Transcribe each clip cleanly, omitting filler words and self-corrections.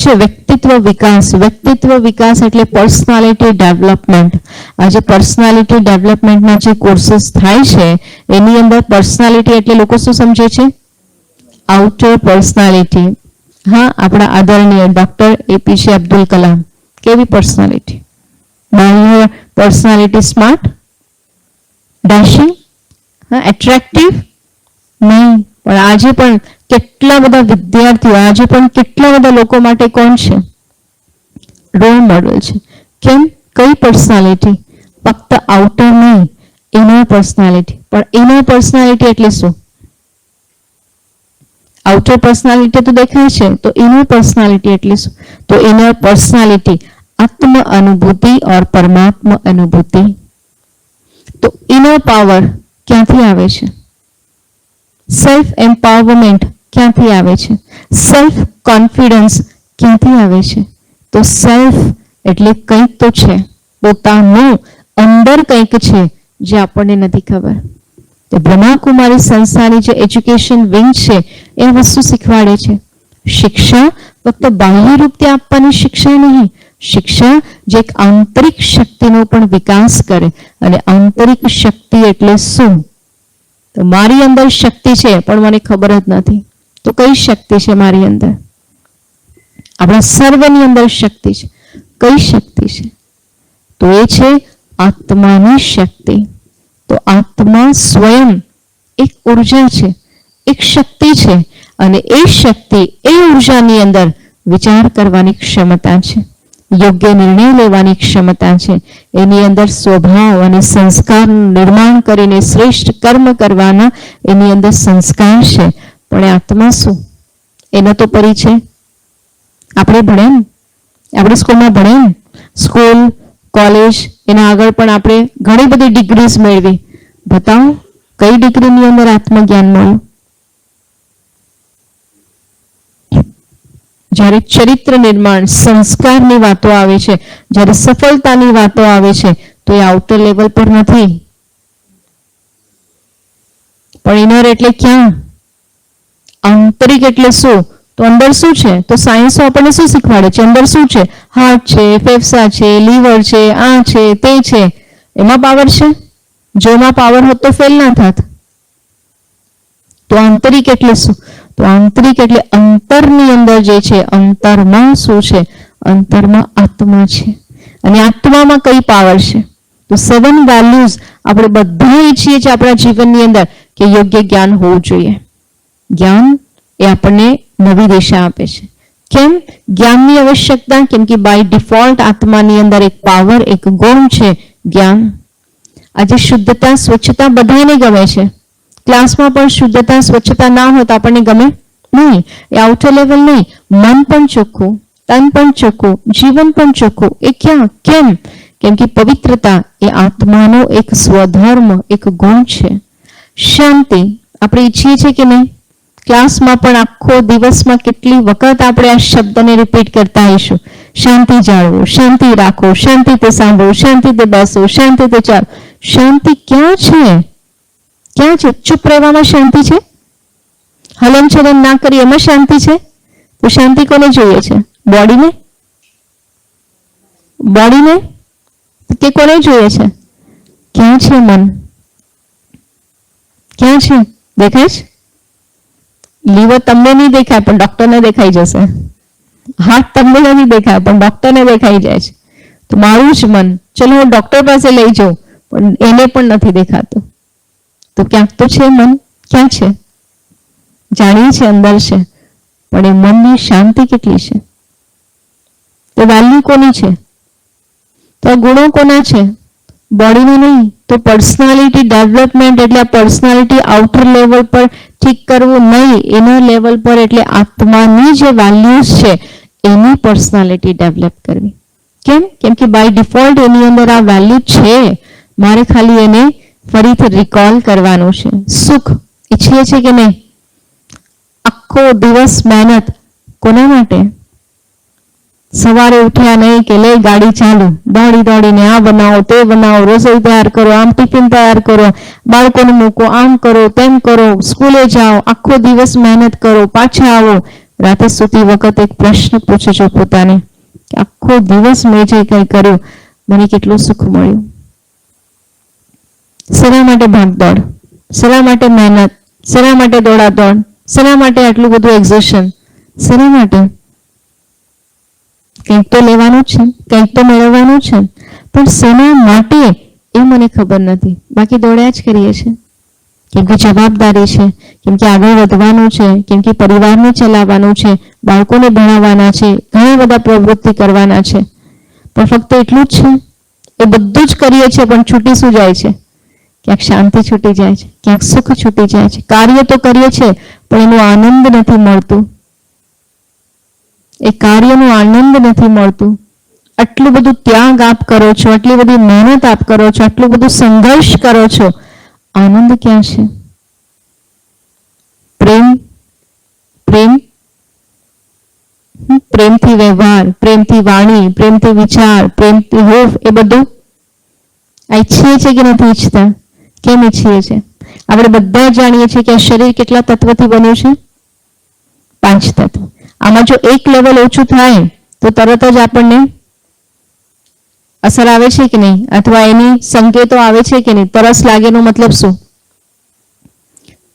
છે વ્યક્તિત્વ વિકાસ એટલે પર્સનાલિટી ડેવલપમેન્ટ. આજે પર્સનાલિટી ડેવલપમેન્ટના જે કોર્सेस થાય છે એની અંદર પર્સનાલિટી એટલે લોકો શું સમજે છે? Outer personality. હા, આપણા આદરણીય ડોક્ટર એપીજે અબ્દુલ કલામ કેવી પર્સનાલિટી? બાહ્ય પર્સનાલિટી સ્માર્ટ, ડેશિંગ, હા, એટ્રેક્ટિવ નહીં, પણ આજે પણ કેટલા બધા વિદ્યાર્થીઓ, આજે પણ કેટલા બધા લોકો માટે કોણ છે? રોલ મોડલ છે. કેમ? કઈ પર્સનાલિટી? ફક્ત આઉટર નહીં, ઇનર પર્સનાલિટી. પણ ઇનર પર્સનાલિટી એટલે શું? આઉટર પર્સનાલિટી તો દેખાય છે, તો ઇનર પર્સનાલિટી એટલે શું? તો ઇનર પર્સનાલિટી आत्म अनुभूति और परमात्मा अनुभूति. तो इनर पावर क्यांथी आवे छे? सेल्फ एम्पावरमेंट क्यांथी आवे छे? सेल्फ कॉन्फिडन्स क्यांथी आवे छे? तो सेल्फ એટલે કંઈક તો છે, પોતાનું અંદર કંઈક છે જે આપણને નથી ખબર. તો બ્રહ્માકુમારી સંસ્થાની જે એજ્યુકેશન વિંગ છે એ વસ્તુ શીખવાડે છે. શિક્ષા ફક્ત બાહ્ય રૂપથી આપવાની શિક્ષા નહીં, શિક્ષા જે એક આંતરિક શક્તિનો પણ વિકાસ કરે. અને આંતરિક શક્તિ એટલે શું? તો મારી અંદર શક્તિ છે પણ મને ખબર જ નથી. તો કઈ શક્તિ છે મારી અંદર? આપણા સર્વની અંદર શક્તિ છે. કઈ શક્તિ છે? તો એ છે આત્માની શક્તિ. તો આત્મા સ્વયં એક ઉર્જા છે, એક શક્તિ છે. અને એ શક્તિ, એ ઉર્જાની અંદર વિચાર કરવાની ક્ષમતા છે, યોગ્ય નિર્ણય લેવાની ક્ષમતા છે, એની અંદર સ્વભાવ અને સંસ્કારનું નિર્માણ કરીને શ્રેષ્ઠ કર્મ કરવાના એની અંદર સંસ્કાર છે. પણ એ આત્મા શું? એનો તો પરિચય આપણે ભણ્યા ને, આપણે સ્કૂલમાં ભણ્યા ને, સ્કૂલ, કોલેજ, એના આગળ પણ આપણે ઘણી બધી ડિગ્રીઝ મેળવી. બતાવો કઈ ડિગ્રીની અંદર આત્મજ્ઞાન મળ્યું? જ્યારે ચરિત્ર નિર્માણ, સંસ્કારની વાતો આવે છે, જ્યારે સફળતાની વાતો આવે છે, તો એ આઉટર લેવલ પર નથી. પણ ઇનર એટલે ક્યાં? આંતરિક એટલે શું? તો અંદર શું છે? તો સાયન્સ આપણને શું શીખવાડે છે? અંદર શું છે? હાર્ટ છે, ફેફસા છે, લીવર છે, આ છે, તે છે. એમાં પાવર છે? જો એમાં પાવર હોત તો ફેલ ના થાત. તો આંતરિક એટલે શું? તો આંતરિક એટલે અંતરની અંદર જે છે, અંતરમાં શું છે? અંતરમાં આત્મા છે. અને આત્મામાં કઈ પાવર છે? તો 7 વેલ્યુઝ આપણે બધા ઈચ્છીએ છીએ આપણા જીવનની અંદર કે યોગ્ય જ્ઞાન હોવું જોઈએ. જ્ઞાન એ આપણને નવી દિશા આપે છે. કેમ જ્ઞાનની આવશ્યકતા? કેમ કે બાય ડિફોલ્ટ આત્માની અંદર એક પાવર, એક ગુણ છે, જ્ઞાન. આજે શુદ્ધતા, સ્વચ્છતા બધાને ગમે છે. ક્લાસમાં પણ શુદ્ધતા, સ્વચ્છતા ના હોય તો આપણને ગમે નહીં. એ આઉટર લેવલ નહીં. મન પણ ચોખ્ખું, તન પણ ચોખ્ખું, જીવન પણ ચોખ્ખું. એ ક્યાં? કેમ? કેમ કે પવિત્રતા એ આત્માનો એક સ્વધર્મ, એક ગુણ છે. શાંતિ આપણે ઈચ્છીએ છીએ કે નહીં? ક્લાસમાં પણ આખો દિવસમાં કેટલી વખત આપણે આ શબ્દને રિપીટ કરતા આવીશું. શાંતિ જાળવો, શાંતિ રાખો, શાંતિથી સાંભળો, શાંતિથી બેસો, શાંતિથી ચાલો. શાંતિ ક્યાં છે? ક્યાં છે? ચૂપ રહેવામાં શાંતિ છે? હલનચલન ના કરી એમાં શાંતિ છે? તો શાંતિ કોને જોઈએ છે? બોડીને? બોડીને કે કોને જોઈએ છે? ક્યાં છે મન? ક્યાં છે? દેખાય છે? લીવર તમને નહીં દેખાય પણ ડોક્ટરને દેખાઈ જશે. હાથ તમને નથી દેખાય પણ ડોક્ટરને દેખાઈ જાય છે. તો મારું જ મન, ચલો હું ડોક્ટર પાસે લઈ જાઉં, પણ એને પણ નથી દેખાતું. તો ક્યાંક તો છે મન. ક્યાં છે? જાણીએ છીએ અંદર છે, પણ એ મનની શાંતિ કેટલી છે? તો વેલ્યુ કોની છે? તો આ ગુણો કોના છે? બોડીનું નહીં. તો પર્સનાલિટી ડેવલપમેન્ટ એટલે આ પર્સનાલિટી આઉટર લેવલ પર ઠીક કરવું નહીં, ઇનર લેવલ પર એટલે આત્માની જે વેલ્યુઝ છે એની પર્સનાલિટી ડેવલપ કરવી. કેમ? કેમ કે બાય ડિફોલ્ટ એની અંદર આ વેલ્યુ છે. મારે ખાલી એને ફરીથી રિકોલ કરવાનું છે. સુખ ઈચ્છીએ છીએ કે નહીં? આખો દિવસ મહેનત કોના માટે? સવારે ઉઠ્યા નહીં કે લઈ ગાડી ચાલુ, દોડી દોડીને આ બનાવો, તે બનાવો, રસોઈ તૈયાર કરો, આમ ટિફિન તૈયાર કરો, બાળકોને મૂકો, આમ કરો, તેમ કરો, સ્કૂલે જાઓ, આખો દિવસ મહેનત કરો, પાછા આવો. રાતે સૂતી વખતે એક પ્રશ્ન પૂછજો પોતાને કે આખો દિવસ મેં જે કંઈ કર્યું મને કેટલું સુખ મળ્યું. શેના માટે ભાગદોડ, શેના માટે મહેનત, શેના માટે દોડાદોડ, શેના માટે આટલું બધું એક્ઝર્શન, શેના માટે? કંઈક તો લેવાનું છે, કંઈક તો મેળવવાનું છે, પણ શેના માટે એ મને ખબર નથી. બાકી દોડ્યા જ કરીએ છીએ. કેમ કે જવાબદારી છે, કેમ કે આગળ વધવાનું છે, કેમ કે પરિવારને ચલાવવાનું છે, બાળકોને ભણાવવાના છે, ઘણા બધા પ્રવૃત્તિ કરવાના છે. પણ ફક્ત એટલું જ છે, એ બધું જ કરીએ છીએ પણ છૂટી શું જાય છે? ક્યાંક શાંતિ છૂટી જાય છે, ક્યાંક સુખ છૂટી જાય છે. કાર્ય તો કરીએ છીએ પણ એનો આનંદ નથી મળતું. એ કાર્યનો આનંદ નથી મળતું. આટલું બધું ત્યાગ આપ કરો છો, આટલી બધી મહેનત આપ કરો છો, આટલું બધું સંઘર્ષ કરો છો, આનંદ ક્યાં છે? પ્રેમ, પ્રેમ, પ્રેમથી વ્યવહાર, પ્રેમથી વાણી, પ્રેમથી વિચાર, પ્રેમથી હોફ, એ બધું ઈચ્છીએ છીએ કે નથી ઈચ્છતા? કેમ ઈચ્છીએ છીએ? આપણે બધા જાણીએ છીએ કે આ શરીર કેટલા તત્વથી બન્યું છે? 5 તત્વ. આમાં જો એક લેવલ ઓછું થાય તો તરત જ આપણને અસર આવે છે કે નહીં? અથવા એની સંકેતો આવે છે કે નહીં? તરસ લાગેનો મતલબ શું?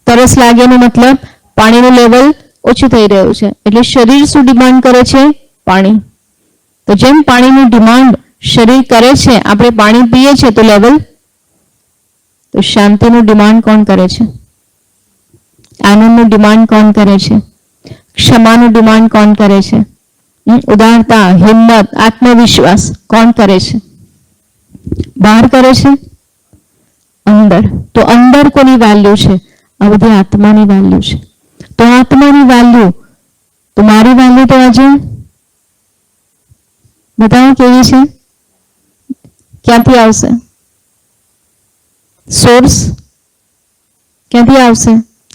તરસ લાગેનો મતલબ પાણીનું લેવલ ઓછું થઈ રહ્યું છે. એટલે શરીર શું ડિમાન્ડ કરે છે? પાણી. તો જેમ પાણીનું ડિમાન્ડ શરીર કરે છે, આપણે પાણી પીએ છીએ તો લેવલ. તો શાંતિનું ડિમાન્ડ કોણ કરે છે? આનંદનું ડિમાન્ડ કોણ કરે છે? ક્ષમાનું ડિમાન્ડ કોણ કરે છે? ઉદારતા, હિંમત, આત્મવિશ્વાસ કોણ કરે છે? બહાર કરે છે? અંદર. તો અંદર કોની વેલ્યુ છે? આ બધી આત્માની વેલ્યુ છે. તો આત્માની વેલ્યુ, તો મારી વેલ્યુ તો આજે બતાવો કેવી છે? ક્યાંથી આવશે? સોર્સ ક્યાંથી આવશે?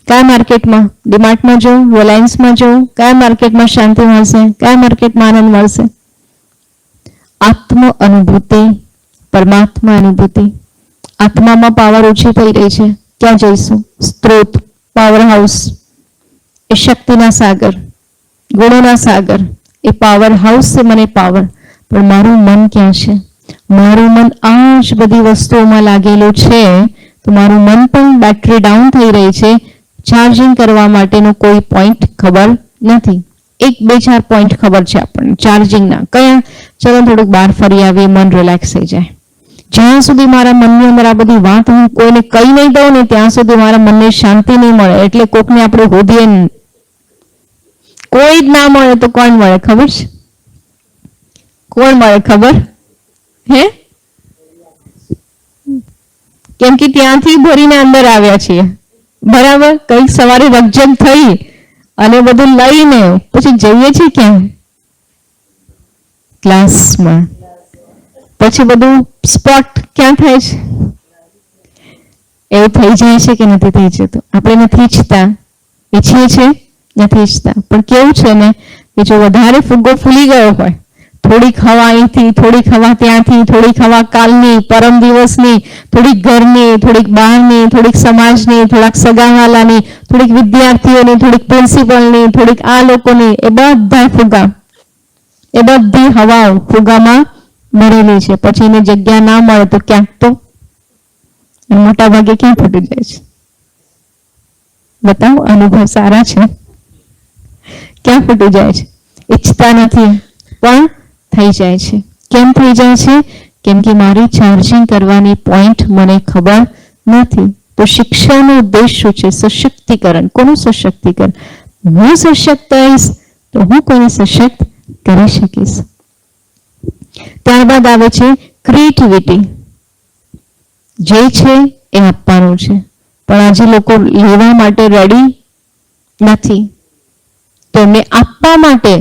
કયા માર્કેટમાં? ડીમાર્ટમાં જવું, રિલાયન્સમાં જવું? કયા માર્કેટમાં શાંતિ મળશે? કયા માર્કેટમાં આનંદ મળશે? આત્મ અનુભૂતિ, પરમાત્મા અનુભૂતિ. આત્મામાં પાવર ઓછી થઈ રહી છે. ક્યાં જઈશું? સ્ત્રોત, પાવર હાઉસ, એ શક્તિના સાગર, ગુણોના સાગર, એ પાવર હાઉસ છે મને પાવર. પણ મારું મન ક્યાં છે? મારું મન આ જ બધી વસ્તુઓમાં લાગેલું છે. તો મારું મન પણ બેટરી ડાઉન થઈ રહી છે. ચાર્જિંગ કરવા માટેનો કોઈ પોઈન્ટ ખબર નથી. 1, 2, 4 પોઈન્ટ ખબર છે આપણને ચાર્જિંગના. કયા? ચલો થોડુંક બહાર ફરી આવીએ, મન રિલેક્સ થઈ જાય. જ્યાં સુધી મારા મનની અંદર આ બધી વાત હું કોઈને કહી નહીં દઉં ને ત્યાં સુધી મારા મનને શાંતિ નહીં મળે. એટલે કોકને આપણે હોદીએ, કોઈ જ ના મળે તો કોણ મળે ખબર છે? કોણ મળે ખબર? હે? કેમ કે ત્યાંથી ભરીને અંદર આવ્યા છીએ, બરાબર? કઈક સવારે રકજક થઈ અને બધું લઈને પછી જઈએ છીએ ક્યાં? ક્લાસમાં. પછી બધું સ્પોટ ક્યાં થાય છે? એવું થઈ જાય છે કે નથી થઈ જતું? આપણે નથી ઈચ્છતા, ઈચ્છીએ છીએ, નથી ઈચ્છતા. પણ કેવું છે ને કે જો વધારે ફુગ્ગો ફૂલી ગયો હોય, થોડીક હવા અહીંથી, થોડીક હવા ત્યાંથી, થોડીક હવા કાલની, પરમ દિવસની, થોડીક ઘરની, થોડીક બહારની, થોડીક સમાજની, થોડાક સગાવાલાની, થોડીક વિદ્યાર્થીઓની, થોડીક પ્રિન્સિપલની, થોડીક આ લોકોની, એ બધા ફુગા, એ બધી હવાઓ ફુગામાં ભરેલી છે. પછી એને જગ્યા ના મળે તો ક્યાંક તો મોટા ભાગે ક્યાં ફૂટી જાય છે? બતાવો, અનુભવ સારા છે. ક્યાં ફૂટી જાય છે? ઈચ્છતા નથી પણ થઈ જાય છે. કેમ થઈ જાય છે? કેમ કે મારી ચાર્જિંગ કરવાની પોઈન્ટ મને ખબર નથી. તો શિક્ષાનો ઉદ્દેશ શું છે? સશક્તિકરણ. કોનું સશક્તિકરણ? હું સશક્ત થઈશ તો હું કોને સશક્ત કરી શકીશ. ત્યારબાદ આવે છે ક્રિએટિવિટી. જે છે એ આપવાનું છે, પણ આજે લોકો લેવા માટે રેડી નથી. તો એમને આપવા માટે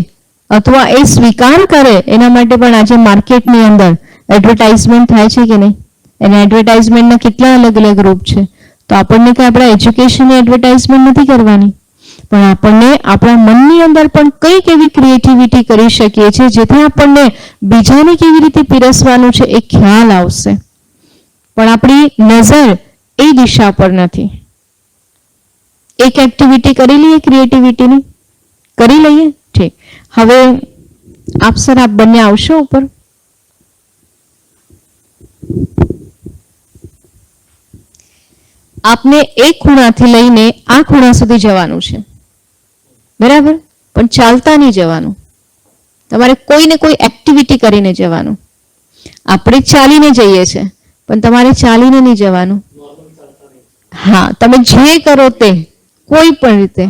અથવા એ સ્વીકાર કરે એના માટે પણ આજે માર્કેટની અંદર એડવર્ટાઇઝમેન્ટ થાય છે કે નહીં? અને એડવર્ટાઇઝમેન્ટના કેટલા અલગ અલગ રૂપ છે. તો આપણને કે આપણા એજ્યુકેશનની એડવર્ટાઇઝમેન્ટ નથી કરવાની, પણ આપણને આપણા મનની અંદર પણ કઈક એવી ક્રિએટિવિટી કરી શકીએ છીએ જેથી આપણને બીજાને કેવી રીતે પીરસવાનું છે એ ખ્યાલ આવશે. પણ આપણી નજર એ દિશા પર નથી. એક એક્ટિવિટી કરી લઈએ ક્રિએટિવિટીની. કરી લઈએ. ઠીક, હવે આપ સર આપ બંને આવશો ઉપર. આપને એક ખૂણાથી લઈને આ ખૂણા સુધી જવાનું છે, બરાબર? પણ ચાલતા નહીં જવાનું, તમારે કોઈને કોઈ એક્ટિવિટી કરીને જવાનું. આપણે ચાલીને જઈએ છીએ, પણ તમારે ચાલીને નહીં જવાનું. હા, તમે જે કરો તે કોઈ પણ રીતે,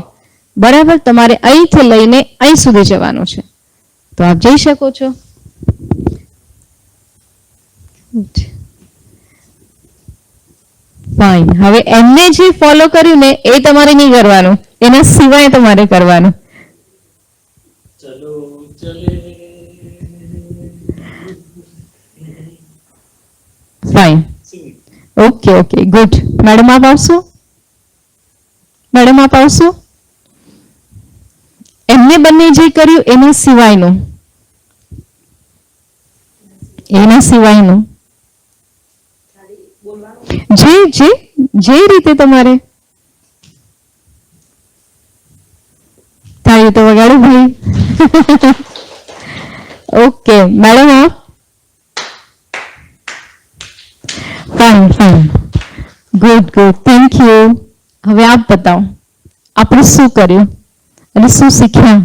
બરાબર? તમારે અહીંથી લઈને અહીં સુધી જવાનું છે, તો આપ જઈ શકો છો. ફાઇન. હવે એમને જે ફોલો કર્યું ને એ તમારે નહીં કરવાનું, એના સિવાય તમારે કરવાનું. Fine, okay okay, good. Madam આપ આવશો? મેડમ આપ આવશો? એમને બંને જે કર્યું એના સિવાયનું, એના સિવાયનું જે જે જે રીતે તમારે તાળી તો વગાડો ભાઈ. ઓકે મેડમ આપ. Fine fine, good good, thank you. હવે આપ બતાવો આપણે શું કર્યું અને શું શીખ્યા.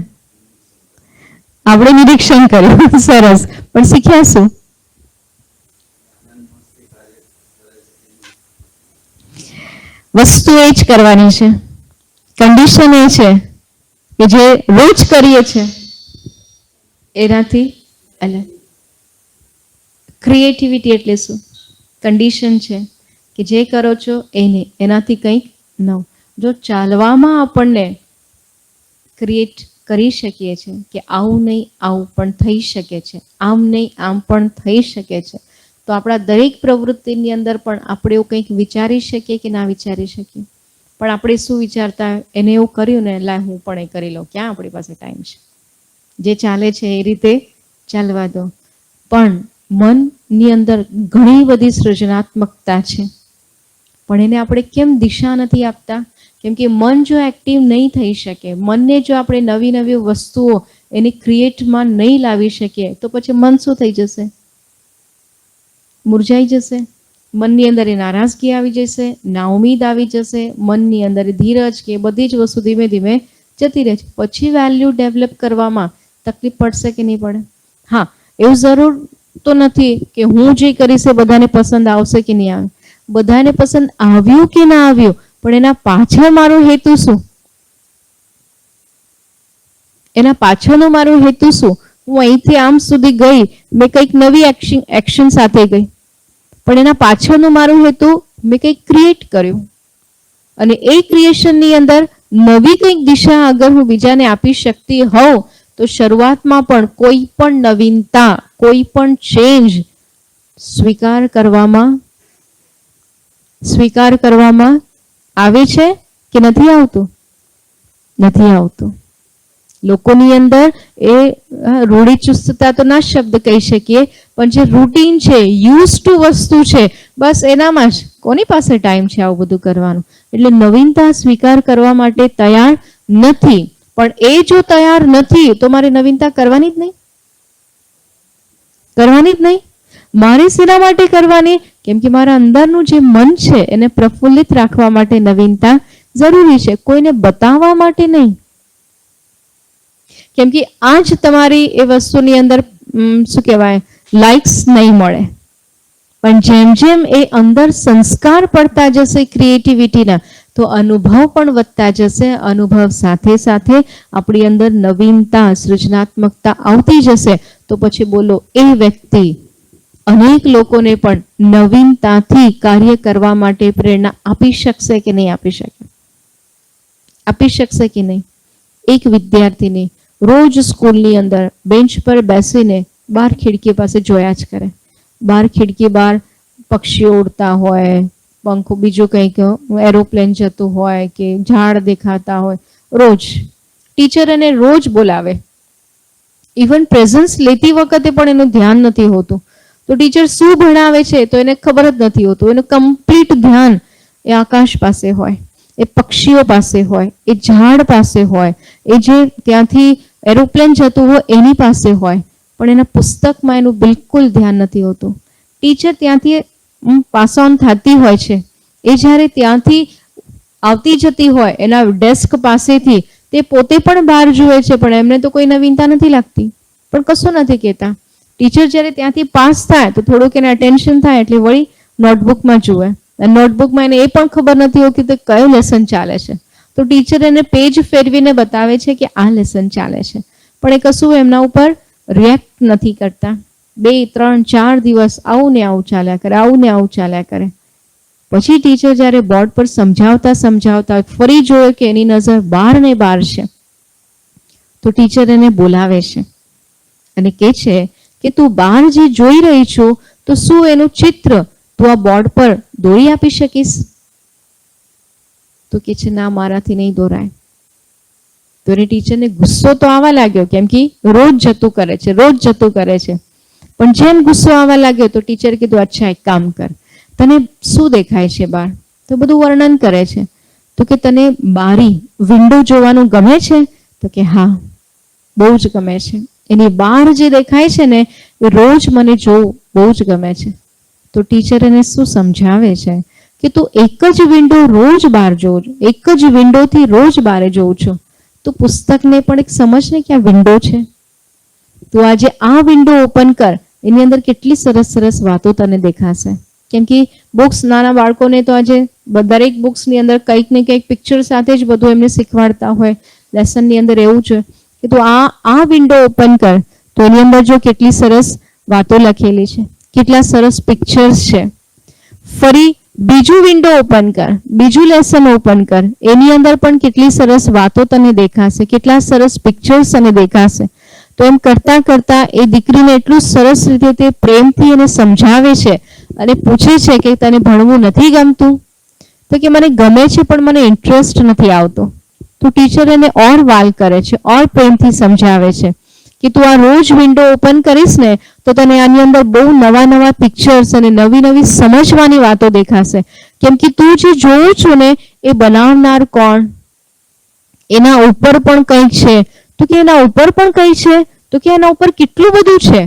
આપણે નિરીક્ષણ કર્યું, સરસ, પણ શીખ્યા શું? વસ્તુ એ જ કરવાની છે, કન્ડિશન એ છે કે જે રોજ કરીએ છીએ એનાથી અલગ. ક્રિએટિવિટી એટલે શું? કન્ડિશન છે કે જે કરો છો એને એનાથી કંઈક નવું. જો ચાલવામાં આપણને ક્રિએટ કરી શકીએ છીએ કે આવું નહીં આવું પણ થઈ શકે છે, આમ નહીં આમ પણ થઈ શકે છે, તો આપણા દરેક પ્રવૃત્તિની અંદર પણ આપણે એવું કંઈક વિચારી શકીએ કે ના વિચારી શકીએ. પણ આપણે શું વિચારતા, એને એવું કર્યું ને લાય હું પણ એ કરી લઉં, ક્યાં આપણી પાસે ટાઈમ છે? જે ચાલે છે એ રીતે ચાલવા દો. પણ મનની અંદર ઘણી બધી સૃજનાત્મકતા છે, પણ એને આપણે કેમ દિશા નથી આપતા? કેમ કે મન જો એક્ટિવ નહીં થઈ શકે, મનને જો આપણે નવી નવી વસ્તુઓ એની ક્રિએટમાં નહીં લાવી શકીએ તો પછી મન શું થઈ જશે? મુરઝાઈ જશે. મનની અંદર એ નારાજગી આવી જશે, નાઉમીદ આવી જશે, મનની અંદર ધીરજ કે બધી જ વસ્તુ ધીમે ધીમે જતી રહે છે. પછી વેલ્યુ ડેવલપ કરવામાં તકલીફ પડશે કે નહીં પડે? હા, એવું જરૂર તો નથી કે હું જે કરીશ એ બધાને પસંદ આવશે કે નહીં આવે. બધાને પસંદ આવ્યું કે ના આવ્યું, પણ એના પાછળ મારો હેતુ શું? એના પાછળનો મારો હેતુ શું? હું અહીંથી આમ સુધી ગઈ, મેં કંઈક નવી એક્શન સાથે ગઈ, પણ એના પાછળનો મારો હેતુ મેં કંઈક ક્રિએટ કર્યું, અને એ ક્રિએશનની અંદર નવી કંઈક દિશા અગર હું બીજાને આપી શકતી હોઉં તો શરૂઆતમાં પણ કોઈ પણ નવીનતા, કોઈ પણ ચેન્જ સ્વીકાર કરવામાં આવે છે કે નથી આવતું? નથી આવતું. લોકોની અંદર એ રૂઢિચુસ્તતા તો ના શબ્દ કહી શકીએ, પણ જે રૂટીન છે, યુઝ ટુ વસ્તુ છે, બસ એનામાં જ કોની પાસે ટાઈમ છે આવું બધું કરવાનું? એટલે નવીનતા સ્વીકાર કરવા માટે તૈયાર નથી. પણ એ જો તૈયાર નથી તો મારે નવીનતા કરવાની જ નહીં. કરવાની જ નહીં. મારે શેના માટે કરવાની? કેમ કે મારા અંદરનું જે મન છે એને પ્રફુલ્લિત રાખવા માટે નવીનતા જરૂરી છે, કોઈને બતાવવા માટે નહીં. કેમ કે આ જ તમારી એ વસ્તુની અંદર શું કહેવાય, લાઇક્સ નહીં મળે. પણ જેમ જેમ એ અંદર સંસ્કાર પડતા જશે ક્રિએટિવિટીના, તો અનુભવ પણ વધતા જશે. અનુભવ સાથે સાથે આપણી અંદર નવીનતા, સૃજનાત્મકતા આવતી જશે. તો પછી બોલો, એ વ્યક્તિ અનેક લોકોને પણ નવીનતાથી કાર્ય કરવા માટે પ્રેરણા આપી શકશે કે નહીં આપી શકે? આપી શકશે કે નહીં? એક વિદ્યાર્થીની રોજ સ્કૂલની અંદર બેન્ચ પર બેસીને બહાર ખિડકી પાસે જોયા જ કરે. બહાર ખિડકી બહાર પક્ષીઓ ઉડતા હોય, પંખો બીજું કંઈક એરોપ્લેન જતું હોય કે ઝાડ દેખાતા હોય, રોજ ટીચર એને રોજ બોલાવે. ઇવન પ્રેઝન્સ લેતી વખતે પણ એનું ધ્યાન નથી હોતું. તો ટીચર શું ભણાવે છે તો એને ખબર જ નથી હોતું. એનું કમ્પ્લીટ ધ્યાન એ આકાશ પાસે હોય. એ પક્ષીઓ પાસે હોય, એ ઝાડ પાસે હોય, એ જે ત્યાંથી એરોપ્લેન જતું હોય એની પાસે હોય, પણ એના પુસ્તકમાં એનું બિલકુલ ધ્યાન નથી હોતું. ટીચર ત્યાંથી પાસ ઓન થતી હોય છે, એ જ્યારે ત્યાંથી આવતી જતી હોય એના ડેસ્ક પાસેથી, તે પોતે પણ બહાર જુએ છે, પણ એમને તો કોઈ નવીનતા નથી લાગતી, પણ કશું નથી કહેતા. ટીચર જ્યારે ત્યાંથી પાસ થાય તો થોડુંક એને અટેન્શન થાય એટલે વળી નોટબુકમાં જુએ. નોટબુકમાં એને એ પણ ખબર નથી હોતી કે કયો લેસન ચાલે છે, તો ટીચર એને પેજ ફેરવીને બતાવે છે કે આ લેસન ચાલે છે, પણ એ કશું એમના ઉપર રિએક્ટ નથી કરતા. 2, 3, 4 દિવસ આવું ને આવું ચાલ્યા કરે, આવું ને આવું ચાલ્યા કરે. પછી ટીચર જ્યારે બોર્ડ પર સમજાવતા ફરી જોયો કે એની નજર બહાર ને બહાર છે, તો ટીચર એને બોલાવે છે અને કહે છે કે તું બહાર જે જોઈ રહી છો, તો શું એનું ચિત્ર તું આ બોર્ડ પર દોરી આપી શકીશ? તો કે છે ના, મારાથી નહીં દોરાય. તો એને ટીચરને ગુસ્સો તો આવવા લાગ્યો, કેમ કે રોજ જતું કરે છે, રોજ જતું કરે છે. પણ જેમ ગુસ્સો આવવા લાગ્યો તો ટીચર કીધું, અચ્છા એક કામ કર, તને શું દેખાય છે બહાર? તો બધું વર્ણન કરે છે. તો કે તને બારી, વિન્ડો જોવાનું ગમે છે? તો કે હા, બહુ જ ગમે છે. એની બહાર જે દેખાય છે ને એ રોજ મને જોવું બહુ જ ગમે છે. તો ટીચર એને શું સમજાવે છે કે તું એક જ વિન્ડો રોજ બહાર જોઉં છું, એક જ વિન્ડોથી રોજ બહાર જોઉં છું, તો પુસ્તકને પણ એક સમજ ને કે આ વિન્ડો છે. તો આજે આ વિન્ડો ઓપન કર, એની અંદર કેટલી સરસ સરસ વાતો તને દેખાશે. કેમ કે બુક્સ, નાના બાળકોને તો આજે દરેક બુક્સની અંદર કંઈક ને કંઈક પિક્ચર સાથે જ બધું એમને શીખવાડતા હોય. લેસનની અંદર એવું છે કે તું આ વિન્ડો ઓપન કર, તો એની અંદર જો કેટલી સરસ વાતો લખેલી છે, કેટલા સરસ પિક્ચર્સ છે. ફરી બીજું વિન્ડો ઓપન કર, બીજું લેસન ઓપન કર, એની અંદર પણ કેટલી સરસ વાતો તને દેખાશે, કેટલા સરસ પિક્ચર્સ તને દેખાશે. તો એમ કરતા કરતા એ દીકરીને એટલું સરસ રીતે તે પ્રેમથી એને સમજાવે છે અને પૂછે છે કે તને ભણવું નથી ગમતું? તો કે મને ગમે છે પણ મને ઇન્ટરેસ્ટ નથી આવતો. તો ટીચર એને ઓર વાલ કરે છે, ઓર પ્રેમથી સમજાવે છે કે તું આ રોજ વિન્ડો ઓપન કરીશ ને તો તને આની અંદર બહુ નવા નવા પિક્ચર્સ અને નવી નવી સમજવાની વાતો દેખાશે. કેમ કે તું જે જોઉં છું ને એ બનાવનાર કોણ, એના ઉપર પણ કંઈક છે. તો કે એના ઉપર પણ કંઈ છે? તો કે એના ઉપર કેટલું બધું છે,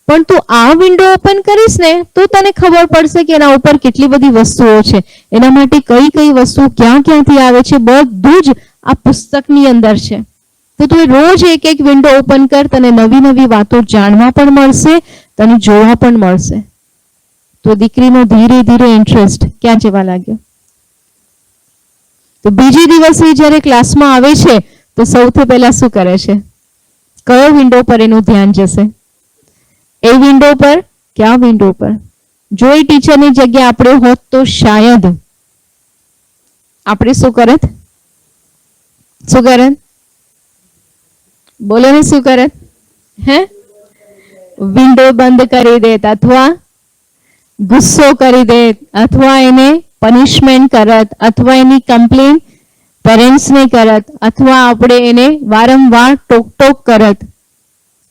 પણ તું આ વિન્ડો ઓપન કરીશ ને તો તને ખબર પડશે કે એના ઉપર કેટલી બધી વસ્તુઓ છે. એના માટે કઈ કઈ વસ્તુ ક્યાં ક્યાંથી આવે છે, બધું જ આ પુસ્તકની અંદર છે. તો તું રોજ એક એક વિન્ડો ઓપન કર, તને નવી નવી વાતો જાણવા પણ મળશે, તને જોવા પણ મળશે. તો દીકરીનો ધીરે ધીરે ઇન્ટરેસ્ટ ક્યાં જવા લાગ્યો. તો બીજી દિવસે જ્યારે ક્લાસમાં આવે છે તો સૌથી પહેલા શું કરે છે? કયો વિન્ડો પર એનું ધ્યાન જશે? એ વિન્ડો પર કે આ વિન્ડો પર? જો એ ટીચરની જગ્યા આપણે હોત તો શાયદ આપણે શું કરત? શું કરત? બોલો ને શું કરત? હે? વિન્ડો બંધ કરી દેત, અથવા ગુસ્સો કરી દેત, અથવા એને પનિશમેન્ટ કરત, અથવા એની કમ્પ્લેન પેરેન્ટ્સને કરત, અથવા આપણે એને વારંવાર ટોક ટોક કરત.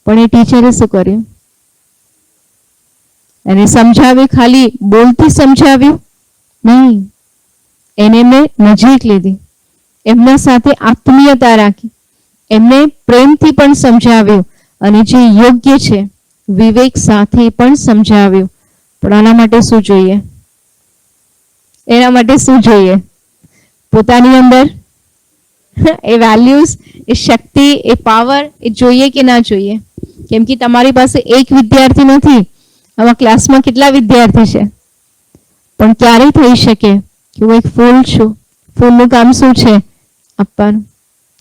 પણ એ ટીચરે શું કર્યું? એને સમજાવ્યું, ખાલી બોલથી સમજાવ્યું નહીં, એને મેં નજીક લીધી, એમના સાથે આત્મીયતા રાખી, એમને પ્રેમથી પણ સમજાવ્યું અને જે યોગ્ય છે વિવેક સાથે પણ સમજાવ્યું. પણ આના માટે શું જોઈએ? એના માટે શું જોઈએ? પોતાની અંદર એ વેલ્યુઝ, એ શક્તિ, એ પાવર એ જોઈએ કે ના જોઈએ? કેમ કે તમારી પાસે એક વિદ્યાર્થી નથી, આમાં ક્લાસમાં કેટલા વિદ્યાર્થી છે? પણ ક્યારે થઈ શકે કે હું એક ફૂલ છું, ફૂલનું કામ શું છે? આપવાનું.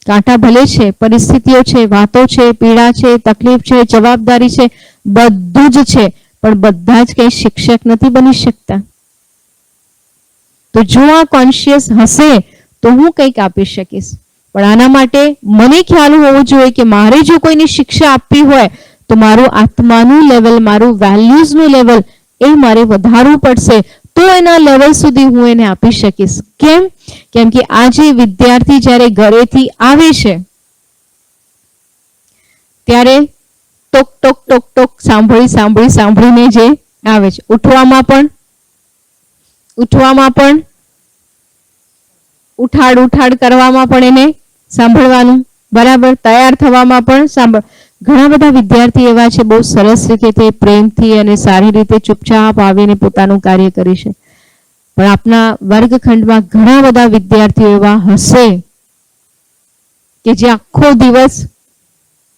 કાંટા ભલે છે, પરિસ્થિતિઓ છે, વાતો છે, પીડા છે, તકલીફ છે, જવાબદારી છે, બધું જ છે, પણ બધા જ કઈ શિક્ષક નથી બની શકતા. તો જો આ કોન્શિયસ હશે તો હું કંઈક આપી શકીશ. પણ આના માટે મને ખ્યાલ હોવો જોઈએ કે મારે જો કોઈને શિક્ષા આપવી હોય તો મારું આત્માનું લેવલ, મારું વેલ્યુઝનું લેવલ એ મારે વધારવું પડશે, તો એના લેવલ સુધી હું એને આપી શકીશ. કેમ? કેમ કે આજે વિદ્યાર્થી જ્યારે ઘરેથી આવે છે ત્યારે ટોક ટોક ટોક ટોક સાંભળીને જે આવે છે, ઉઠવામાં પણ ઉઠાડ કરવામાં પણ એને સાંભળવાનું, બરાબર, તૈયાર થવામાં પણ સાંભળ. ઘણા બધા વિદ્યાર્થી એવા છે બહુ સરસ રીતે તે પ્રેમથી અને સારી રીતે ચૂપચાપ આવીને પોતાનું કાર્ય કરી છે, પણ આપના વર્ગખંડમાં ઘણા બધા વિદ્યાર્થીઓ એવા હશે કે જે આખો દિવસ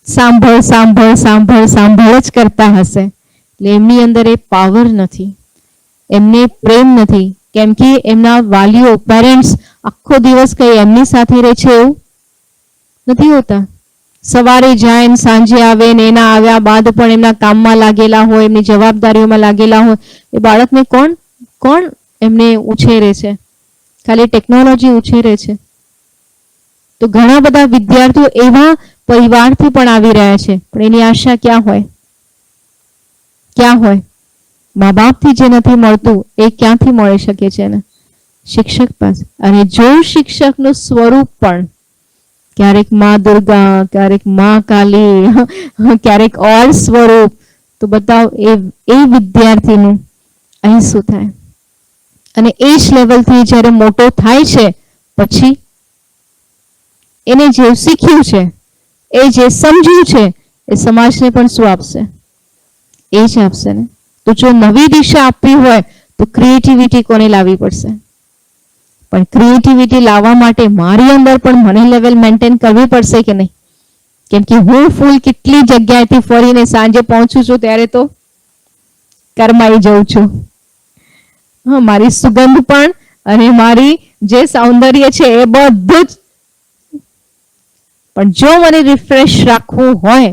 સાંભળ સાંભળ સાંભળ સાંભળ જ કરતા હશે. એટલે એમની અંદર એ પાવર નથી, એમને પ્રેમ નથી, કેમ કે એમના વાલીઓ પેરેન્ટ્સ આખો દિવસ કઈ એમની સાથે રહે છે એવું નથી હોતા. સવારે જાય ને સાંજે આવે ને એના આવ્યા બાદ પણ એમના કામમાં લાગેલા હોય, એમની જવાબદારીઓમાં લાગેલા હોય. એ બાળકને કોણ એમને ઉછેરે છે? ખાલી ટેકનોલોજી ઉછેરે છે. તો ઘણા બધા વિદ્યાર્થીઓ એવા પરિવારથી પણ આવી રહ્યા છે, પણ એની આશા ક્યાં હોય? ક્યાં હોય? મા બાપથી જે નથી મળતું એ ક્યાંથી મળી શકે છે ને? શિક્ષક પાસે. અને જો શિક્ષકનું સ્વરૂપ પણ ક્યારેક માં દુર્ગા, ક્યારેક માં કાલી, ક્યારેક ઓર સ્વરૂપ, તો બતાવો એ વિદ્યાર્થીનું અહીં શું થાય? અને એ જ લેવલથી જ્યારે મોટો થાય છે પછી એને જે શીખ્યું છે, એ જે સમજ્યું છે, એ સમાજને પણ શું આપશે? એ જ આપશે ને. તો જો નવી દિશા આપવી હોય તો ક્રિએટિવિટી કોને લાવવી પડશે? પણ ક્રિએટિવિટી લાવવા માટે મારી અંદર પણ મને લેવલ મેન્ટેન કરવી પડશે કે નહીં? કેમ કે હું ફૂલ કેટલી જગ્યાએથી ફરીને સાંજે પહોંચું છું ત્યારે તો કરમાઈ જઉં છું. મારી સુગંધ પણ અને મારી જે સૌંદર્ય છે એ બધું જ. પણ જો મને રિફ્રેશ રાખવું હોય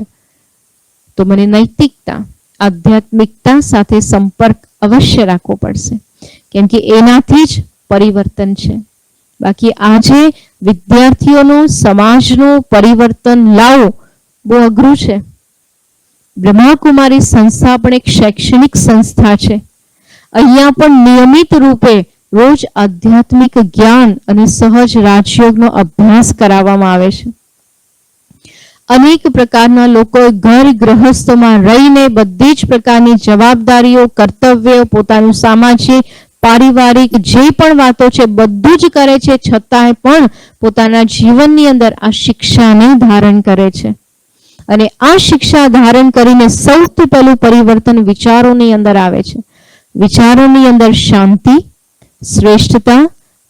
તો મને નૈતિકતા, આધ્યાત્મિકતા સાથે સંપર્ક અવશ્ય રાખવો પડશે, કેમ કે એનાથી જ પરિવર્તન છે. બાકી આજે વિદ્યાર્થીઓનું સમાજનું પરિવર્તન લાવવું બહુ અઘરું છે. બ્રહ્માકુમારી સંસ્થા પણ એક શૈક્ષણિક સંસ્થા છે. અહીંયા પણ નિયમિત રૂપે રોજ આધ્યાત્મિક જ્ઞાન અને સહજ રાજયોગનો અભ્યાસ કરાવવામાં આવે છે. અનેક પ્રકારના લોકો ઘર ગૃહસ્થોમાં રહીને બધી જ પ્રકારની જવાબદારીઓ, કર્તવ્યો, પોતાનું સામાજિક, પારિવારિક જે પણ વાતો છે બધું જ કરે છે, છતાંય પણ પોતાના જીવનની અંદર આ શિક્ષાને ધારણ કરે છે. અને આ શિક્ષા ધારણ કરીને સૌથી પહેલું પરિવર્તન વિચારોની અંદર આવે છે. વિચારોની અંદર શાંતિ, શ્રેષ્ઠતા,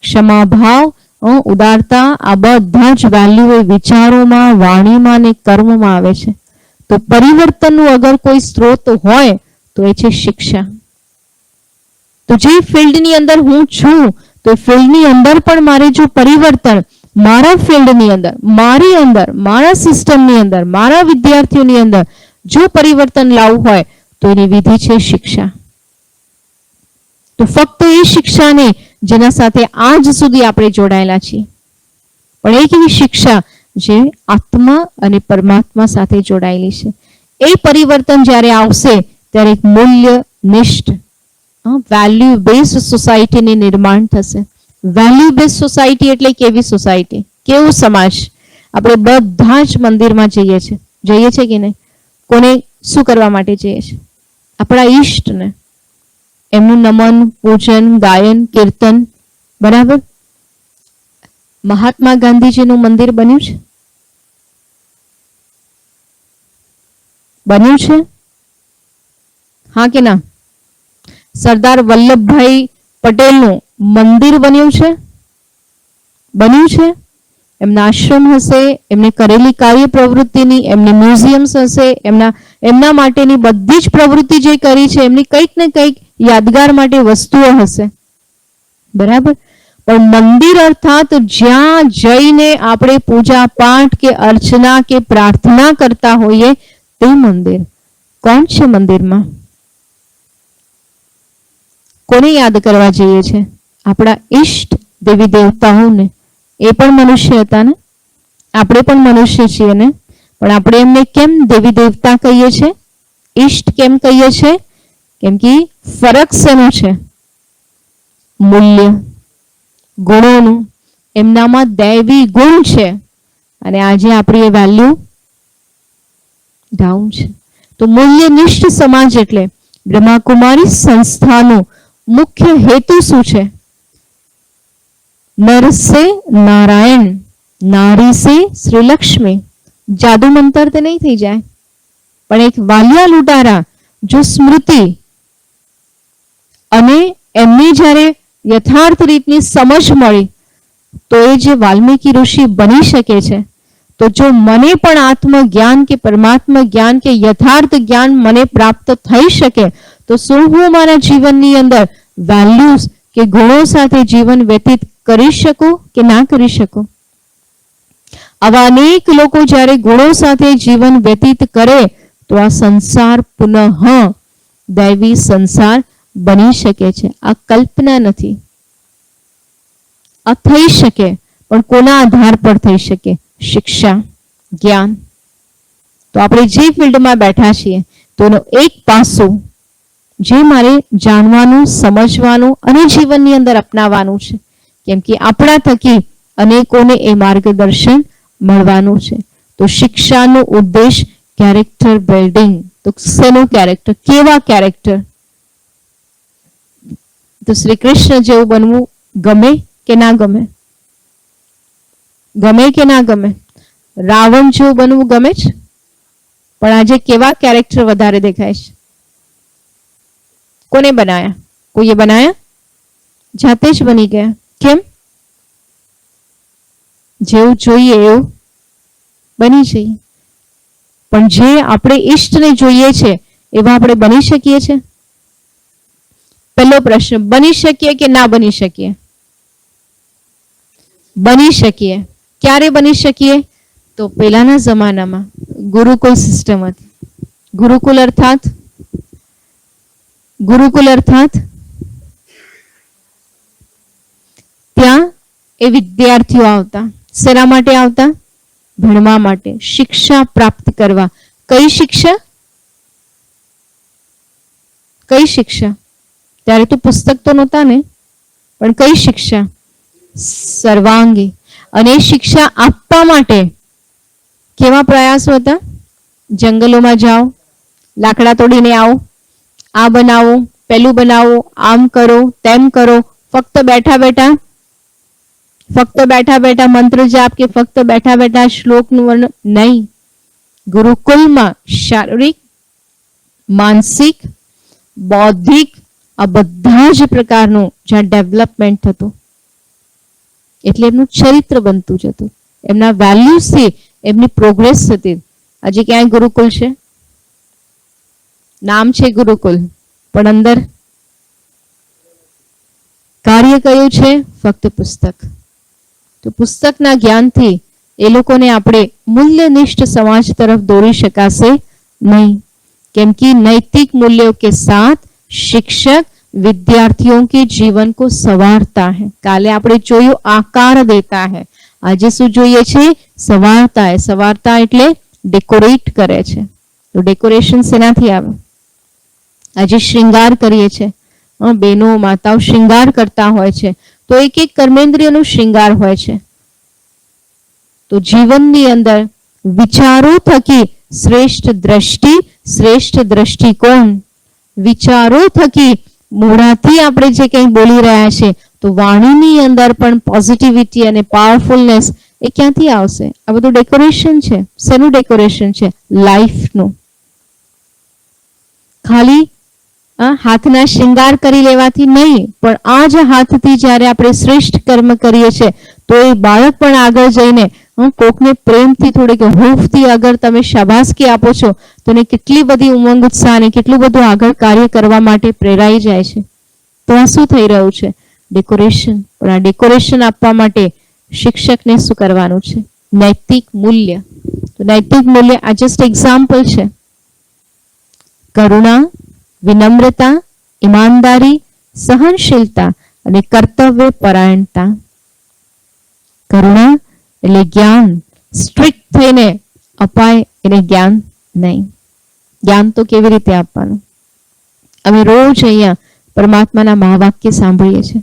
ક્ષમાભાવ, ઉદારતા, આ બધા જ વેલ્યુ વિચારોમાં, વાણીમાં અને કર્મમાં આવે છે. તો પરિવર્તનનું અગર કોઈ સ્ત્રોત હોય તો એ છે શિક્ષા. તો જે ફિલ્ડની અંદર હું છું તો ફિલ્ડની અંદર પણ મારે જો પરિવર્તન મારા ફિલ્ડની અંદર, મારી અંદર, મારા સિસ્ટમની અંદર, મારા વિદ્યાર્થીઓની અંદર જો પરિવર્તન લાવવું હોય તો એની વિધિ છે શિક્ષા. તો ફક્ત એ શિક્ષા નહીં જેના સાથે આજ સુધી આપણે જોડાયેલા છીએ, પણ એક એવી શિક્ષા જે આત્મા અને પરમાત્મા સાથે જોડાયેલી છે. એ પરિવર્તન જ્યારે આવશે ત્યારે એક મૂલ્યનિષ્ઠ વેલ્યુ બેઝડ સોસાયટીની નિર્માણ થશે. વેલ્યુ બેઝડ સોસાયટી એટલે કેવી સોસાયટી, કેવું સમાજ? આપણે બધા જ મંદિરમાં જઈએ છીએ કે નહીં? કોને શું કરવા માટે જઈએ છીએ? આપણા ઈષ્ટને, એમનું નમન, પૂજન, ગાયન, કીર્તન, બરાબર. મહાત્મા ગાંધીજીનું મંદિર બન્યું છે? બન્યું છે? હા કે ના? સરદાર વલ્લભભાઈ પટેલનું મંદિર બન્યું છે? બન્યું છે? એમના આશ્રમ હશે, એમને કરેલી કાર્ય પ્રવૃત્તિની, એમની મ્યુઝિયમ્સ હશે, એમના માટેની બધી જ પ્રવૃત્તિ જે કરી છે એમની કંઈક ને કંઈક યાદગાર માટે વસ્તુઓ હશે, બરાબર. પણ મંદિર અર્થાત જ્યાં જઈને આપણે પૂજા પાઠ કે અર્ચના કે પ્રાર્થના કરતા હોઈએ તે મંદિર. કોણ છે મંદિરમાં? કોને યાદ કરવા જઈએ છે? આપણા ઈષ્ટ દેવી દેવતાઓને. એ પણ મનુષ્ય હતા ને, આપણે પણ મનુષ્ય છીએ ને, પણ આપણે એમને કેમ દેવી દેવતા કહીએ છીએ, ઈષ્ટ કેમ કહીએ છીએ? કેમ કે ફરક શેનો છે? મૂલ્ય, ગુણોનું. એમનામાં દૈવી ગુણ છે અને આજે આપણી એ વેલ્યુ ડાઉન છે. તો મૂલ્યનિષ્ઠ સમાજ એટલે બ્રહ્માકુમારી સંસ્થાનો મુખ્ય હેતુ શું છે? नर से नारायण, नारी से श्री लक्ष्मी. जादू मंतर तो नहीं थी जाए, पण एक वालिया लुटारा जो स्मृति અને એમને જ્યારે યથાર્થ રીતની સમજ મળી તો એ જે વાલ્મીકી ઋષિ બની શકે છે. તો જો મને પણ આત્મજ્ઞાન કે પરમાત્મા જ્ઞાન કે યથાર્થ જ્ઞાન મને પ્રાપ્ત થઈ શકે તો શું હું મારા જીવનની અંદર વેલ્યુઝ કે ગુણો સાથે જીવન વ્યતીત કરી શકું કે ના કરી શકું? આવા અનેક લોકો જ્યારે ગુણો સાથે જીવન વ્યતીત કરે તો આ સંસાર પુનઃ દૈવી સંસાર બની શકે છે. આ કલ્પના નથી, આ થઈ શકે, પણ કોના આધાર પર થઈ શકે? શિક્ષા, જ્ઞાન. તો આપણે જે ફિલ્ડમાં બેઠા છીએ તો એનો એક પાસું જે મારે જાણવાનું, સમજવાનું અને જીવનની અંદર અપનાવવાનું છે, કેમ કે આપણા થકી અનેકોને એ માર્ગદર્શન મળવાનું છે. તો શિક્ષાનો ઉદ્દેશ કેરેક્ટર બિલ્ડિંગ. તો શેનું કેરેક્ટર? કેવા કેરેક્ટર? તો શ્રી કૃષ્ણ જેવું બનવું ગમે કે ના ગમે? ગમે કે ના ગમે? રાવણ જેવું બનવું ગમે છે, પણ આજે કેવા કેરેક્ટર વધારે દેખાય છે? કોને બનાયા? કોઈએ બનાયા? જાતે જ બની ગયા. કેમ? જેવું જોઈએ એવું બની જઈએ, પણ જે આપણે ઈષ્ટને જોઈએ છે એવા આપણે બની શકીએ છીએ? પહેલો પ્રશ્ન, બની શકીએ કે ના બની શકીએ? બની શકીએ. ક્યારે બની શકીએ? તો પહેલાના જમાનામાં ગુરુકુલ સિસ્ટમ હતી. ગુરુકુલ અર્થાત ત્યાં એ વિદ્યાર્થીઓ આવતા. શેના માટે આવતા? ભણવા માટે, શિક્ષા પ્રાપ્ત કરવા. કઈ શિક્ષા? કઈ શિક્ષા? ત્યારે તો પુસ્તક તો નહોતા ને, પણ કઈ શિક્ષા? સર્વાંગી. અને શિક્ષા આપવા માટે કેવા પ્રયાસો હતા? જંગલોમાં જાઓ, લાકડા તોડીને આવો, આ બનાવો, પેલું બનાવો, આમ કરો, તેમ કરો. ફક્ત બેઠા બેઠા મંત્ર જાપ કે ફક્ત બેઠા બેઠા શ્લોકનું વર્ણન નહીં. ગુરુકુલમાં શારીરિક, માનસિક, બૌદ્ધિક આ બધા જ પ્રકારનું જ્યાં ડેવલપમેન્ટ થતું. એટલે એમનું ચરિત્ર બનતું જતું, એમના વેલ્યુઝથી એમની પ્રોગ્રેસ થતી. આજે ક્યાંય ગુરુકુલ છે? નામ છે ગુરુકુલ, પણ અંદર કાર્ય કયું છે? ફક્ત પુસ્તક. તો પુસ્તકના જ્ઞાનથી એ લોકોને આપણે મૂલ્યનિષ્ઠ સમાજ તરફ દોરી શકાશે નહીં, કેમ કે नैतिक मूल्यों के साथ शिक्षक विद्यार्थियों के जीवन को संवारता है. काले આપણે જોયું આકાર દેતા है, આજે શું જોઈએ છે? સંવારતા है. સંવારતા એટલે ડેકોરેટ કરે છે. તો ડેકોરેશન શેનાથી આવે? આજે શ્રૃંગાર કરીએ છે, બહેનો માતાઓ શ્રૃંગાર કરતા હોય છે, તો એક એક કર્મેન્દ્રિયનો શ્રૃંગાર હોય છે. તો જીવનની અંદર વિચારો થકી શ્રેષ્ઠ દ્રષ્ટિ, શ્રેષ્ઠ દ્રષ્ટિકોણ, વિચારો થકી મોઢાથી આપણે જે કંઈ બોલી રહ્યા છે તો વાણીની અંદર પણ પોઝિટિવિટી અને પાવરફુલનેસ એ ક્યાંથી આવશે? આ બધું ડેકોરેશન છે. શેનું ડેકોરેશન છે? લાઈફનું. ખાલી હાથના શ્રૃંગાર કરી લેવાથી નહીં, પણ આ જ હાથથી જ્યારે આપણે શ્રેષ્ઠ કર્મ કરીએ છીએ તો એ બાળક પણ આગળ જઈને કોકને પ્રેમથી થોડીક હૂંફથી અગર તમે શાબાશકી આપો છો તો એને કેટલી બધી ઉમંગ ઉત્સાહ અને કેટલું બધું આગળ કાર્ય કરવા માટે પ્રેરાઈ જાય છે. તો આ શું થઈ રહ્યું છે? ડેકોરેશન. પણ આ ડેકોરેશન આપવા માટે શિક્ષકને શું કરવાનું છે? નૈતિક મૂલ્ય. તો નૈતિક મૂલ્ય આ જસ્ટ એક્ઝામ્પલ છે. કરુણા, વિનમ્રતા, ઈમાનદારી, સહનશીલતા અને કર્તવ્ય પરાયણતા. કરુણા એટલે જ્ઞાન સ્ટ્રિક્ટ થઈને અપાય એને જ્ઞાન નહીં. જ્ઞાન તો કેવી રીતે આપવાનું? અમે રોજ અહીંયા પરમાત્માના મહાવાક્ય સાંભળીએ છીએ,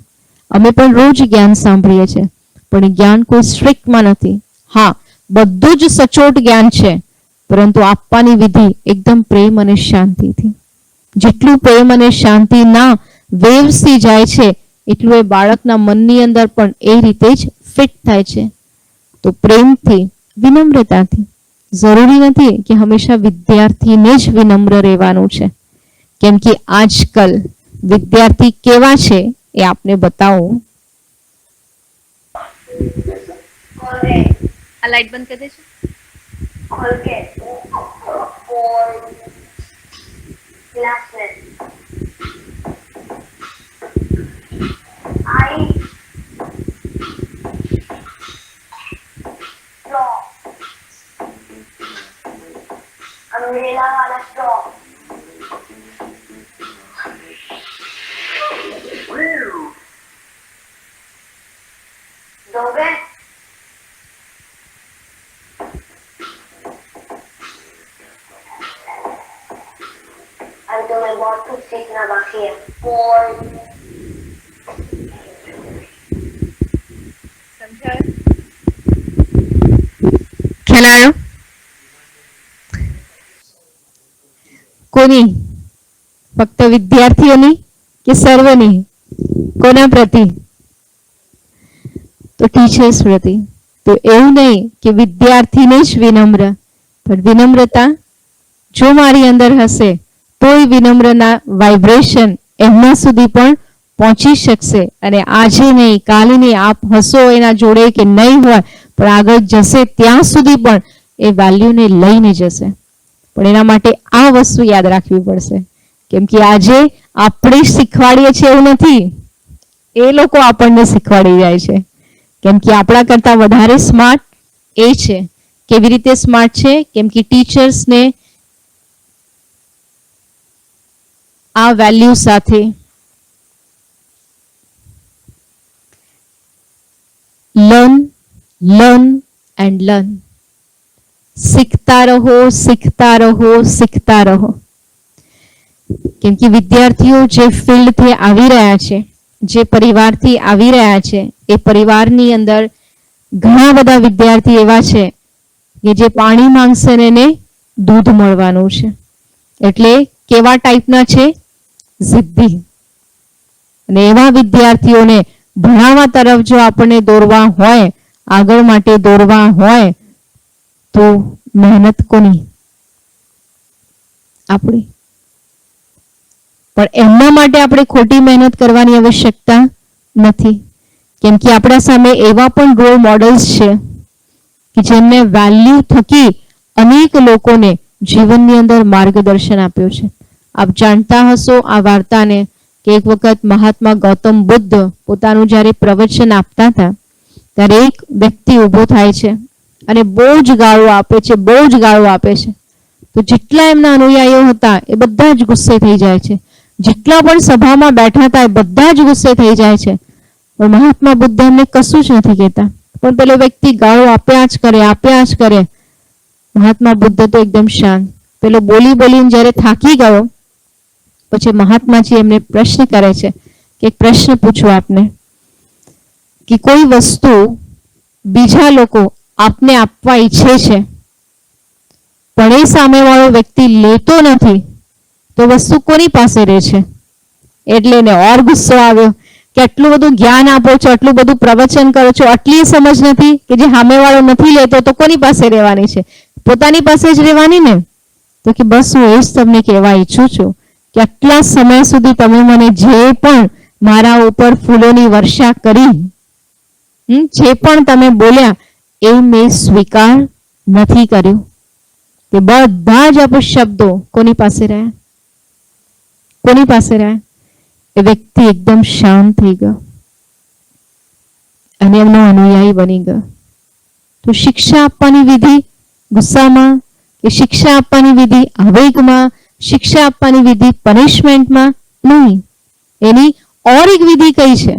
અમે પણ રોજ જ્ઞાન સાંભળીએ છીએ, પણ જ્ઞાન કોઈ સ્ટ્રિક્ટમાં નથી. હા, બધું જ સચોટ જ્ઞાન છે, પરંતુ આપવાની વિધિ એકદમ પ્રેમ અને શાંતિથી. જેટલું પ્રેમ અને શાંતિના વેવ્સથી જાય છે એટલું એ બાળકના મનની અંદર પણ એ રીતે જ ફિટ થાય છે. તો પ્રેમથી, વિનમ્રતાથી, જરૂરી નથી કે હંમેશા વિદ્યાર્થીને જ વિનમ્ર રહેવાનું છે, કેમ કે આજકાલ વિદ્યાર્થી કેવા છે એ આપને બતાવો. આ લાઈટ બંધ કરી દેજો. अम्ब्रेला वाला स्ट्रॉ दोगे? अभी तुम्हें बहुत कुछ सीखना बाकी है. સમજાય? ખ્યાલ આવ્યો? કોની? ફક્ત વિદ્યાર્થીઓની કે સર્વની? કોના પ્રતિ? તો ટીચર્સ પ્રતિ. તો એવું નહીં કે વિદ્યાર્થીને જ વિનમ્ર, પણ વિનમ્રતા જો મારી અંદર હશે તો એ વિનમ્રના વાઇબ્રેશન એમના સુધી પણ પહોંચી શકશે. અને આજે નહીં, કાલે નહીં, આપ હશો એના જોડે કે નહીં હોય, પણ આગળ જશે ત્યાં સુધી પણ એ વેલ્યુને લઈને જશે. પણ એના માટે આ વસ્તુ યાદ રાખવી પડશે, કેમ કે આજે આપણે શીખવાડીએ છીએ એવું નથી, એ લોકો આપણને શીખવાડી જાય છે. કેમ કે આપણા કરતા વધારે સ્માર્ટ એ છે. કેવી રીતે સ્માર્ટ છે? કેમ કે ટીચર્સને આ વેલ્યુ સાથે લર્ન એન્ડ લર્ન, શીખતા રહો, શીખતા રહો, શીખતા રહો. કેમ કે વિદ્યાર્થીઓ જે ફિલ્ડથી આવી રહ્યા છે, જે પરિવારથી આવી રહ્યા છે, એ પરિવારની અંદર ઘણા બધા વિદ્યાર્થી એવા છે કે જે પાણી માંગશે ને એને દૂધ મળવાનું છે. એટલે કેવા ટાઈપના છે? જિદ્દી. અને એવા વિદ્યાર્થીઓને ભણાવવા તરફ જો આપણને દોરવા હોય, આગળ માટે દોરવા હોય, તો મહેનત કોની? આપણી. પણ એમના માટે આપણે ખોટી મહેનત કરવાની આવશ્યકતા નથી, કેમ કે આપણા સામે એવા પણ રોલ મોડલ્સ છે કે જેમને વેલ્યુ થકી અનેક લોકોને જીવનની અંદર માર્ગદર્શન આપ્યું છે. આપ જાણતા હશો આ વાર્તાને કે એક વખત મહાત્મા ગૌતમ બુદ્ધ પોતાનું જ્યારે પ્રવચન આપતા હતા ત્યારે એક વ્યક્તિ ઊભો થાય છે અને બહુ જ ગાળો આપે છે, બહુ જ ગાળો આપે છે. તો જેટલા એમના અનુયાયીઓ હતા એ બધા જ ગુસ્સે થઈ જાય છે. જેટલા પણ સભામાં બેઠા હતા એ બધા જ ગુસ્સે થઈ જાય છે. પણ મહાત્મા બુદ્ધ એમને કશું જ નથી કહેતા, પણ પેલો વ્યક્તિ ગાળો આપ્યા જ કરે, આપ્યા જ કરે. મહાત્મા બુદ્ધ તો એકદમ શાંત. પેલો બોલી બોલીને જ્યારે થાકી ગયો પછી મહાત્માજી એમને પ્રશ્ન કરે છે કે એક પ્રશ્ન પૂછું આપને, કે કોઈ વસ્તુ બીજા લોકો આપને આપવા ઈચ્છે છે પણ એ સામેવાળો વ્યક્તિ લેતો નથી, તો વસ્તુ કોની પાસે રહે છે? એટલે એને ઓર ગુસ્સો આવ્યો કે આટલું બધું જ્ઞાન આપો છો, આટલું બધું પ્રવચન કરો છો, આટલી સમજ નથી કે જે સામેવાળો નથી લેતો તો કોની પાસે રહેવાની છે? પોતાની પાસે જ રહેવાની ને. તો કે બસ હું એ જ તમને કહેવા ઈચ્છું છું કે આટલા સમય સુધી તમે મને જે પણ મારા ઉપર ફૂલોની વર્ષા કરી, જે પણ તમે બોલ્યા એ મેં સ્વીકાર નથી કર્યું. તે બધા જ અપશબ્દો કોની પાસે રહ્યા? કોની પાસે રહ્યા? એ વ્યક્તિ એકદમ શાંત થઈ ગયો અને એમનો અનુયાયી બની ગયો. તો શિક્ષા આપવાની વિધિ ગુસ્સામાં, કે શિક્ષા આપવાની વિધિ આવેગમાં, શિક્ષા આપવાની વિધિ પનિશમેન્ટમાં નહીં. એની ઓર એક વિધિ કઈ છે?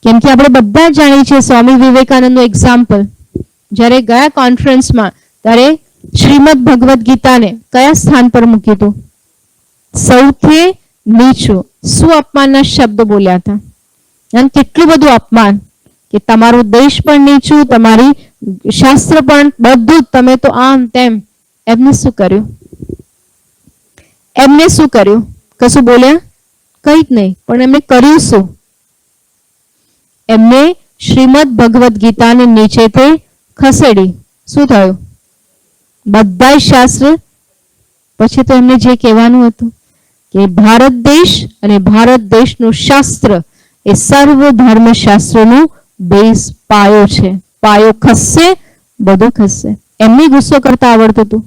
કેમ કે આપણે બધા જાણીએ છીએ સ્વામી વિવેકાનંદનું એક્ઝામ્પલ. જ્યારે ગયા કોન્ફરન્સમાં ત્યારે શ્રીમદ ભગવદ્ ગીતાને કયા સ્થાન પર મૂક્યું હતું? સૌથી નીચું. શું અપમાનના શબ્દ બોલ્યા હતા? અને કેટલું બધું અપમાન કે તમારું દેશ પણ નીચું, તમારી શાસ્ત્ર પણ, બધું જ તમે તો આમ તેમ. એમને શું કર્યું? એમને શું કર્યું? કશું બોલ્યા? કંઈ જ નહીં, પણ એમને કર્યું શું? એમને શ્રીમદ ભગવદ્ ગીતાને નીચેથી ખસેડી. શું થયું? બધા શાસ્ત્ર પછી તો એમને જે કહેવાનું હતું કે ભારત દેશ અને ભારત દેશનું શાસ્ત્ર એ સર્વ ધર્મ શાસ્ત્રોનું બેઝ પાયો છે. પાયો ખસશે, બધું ખસશે. એમને ગુસ્સો કરતા આવડતું હતું,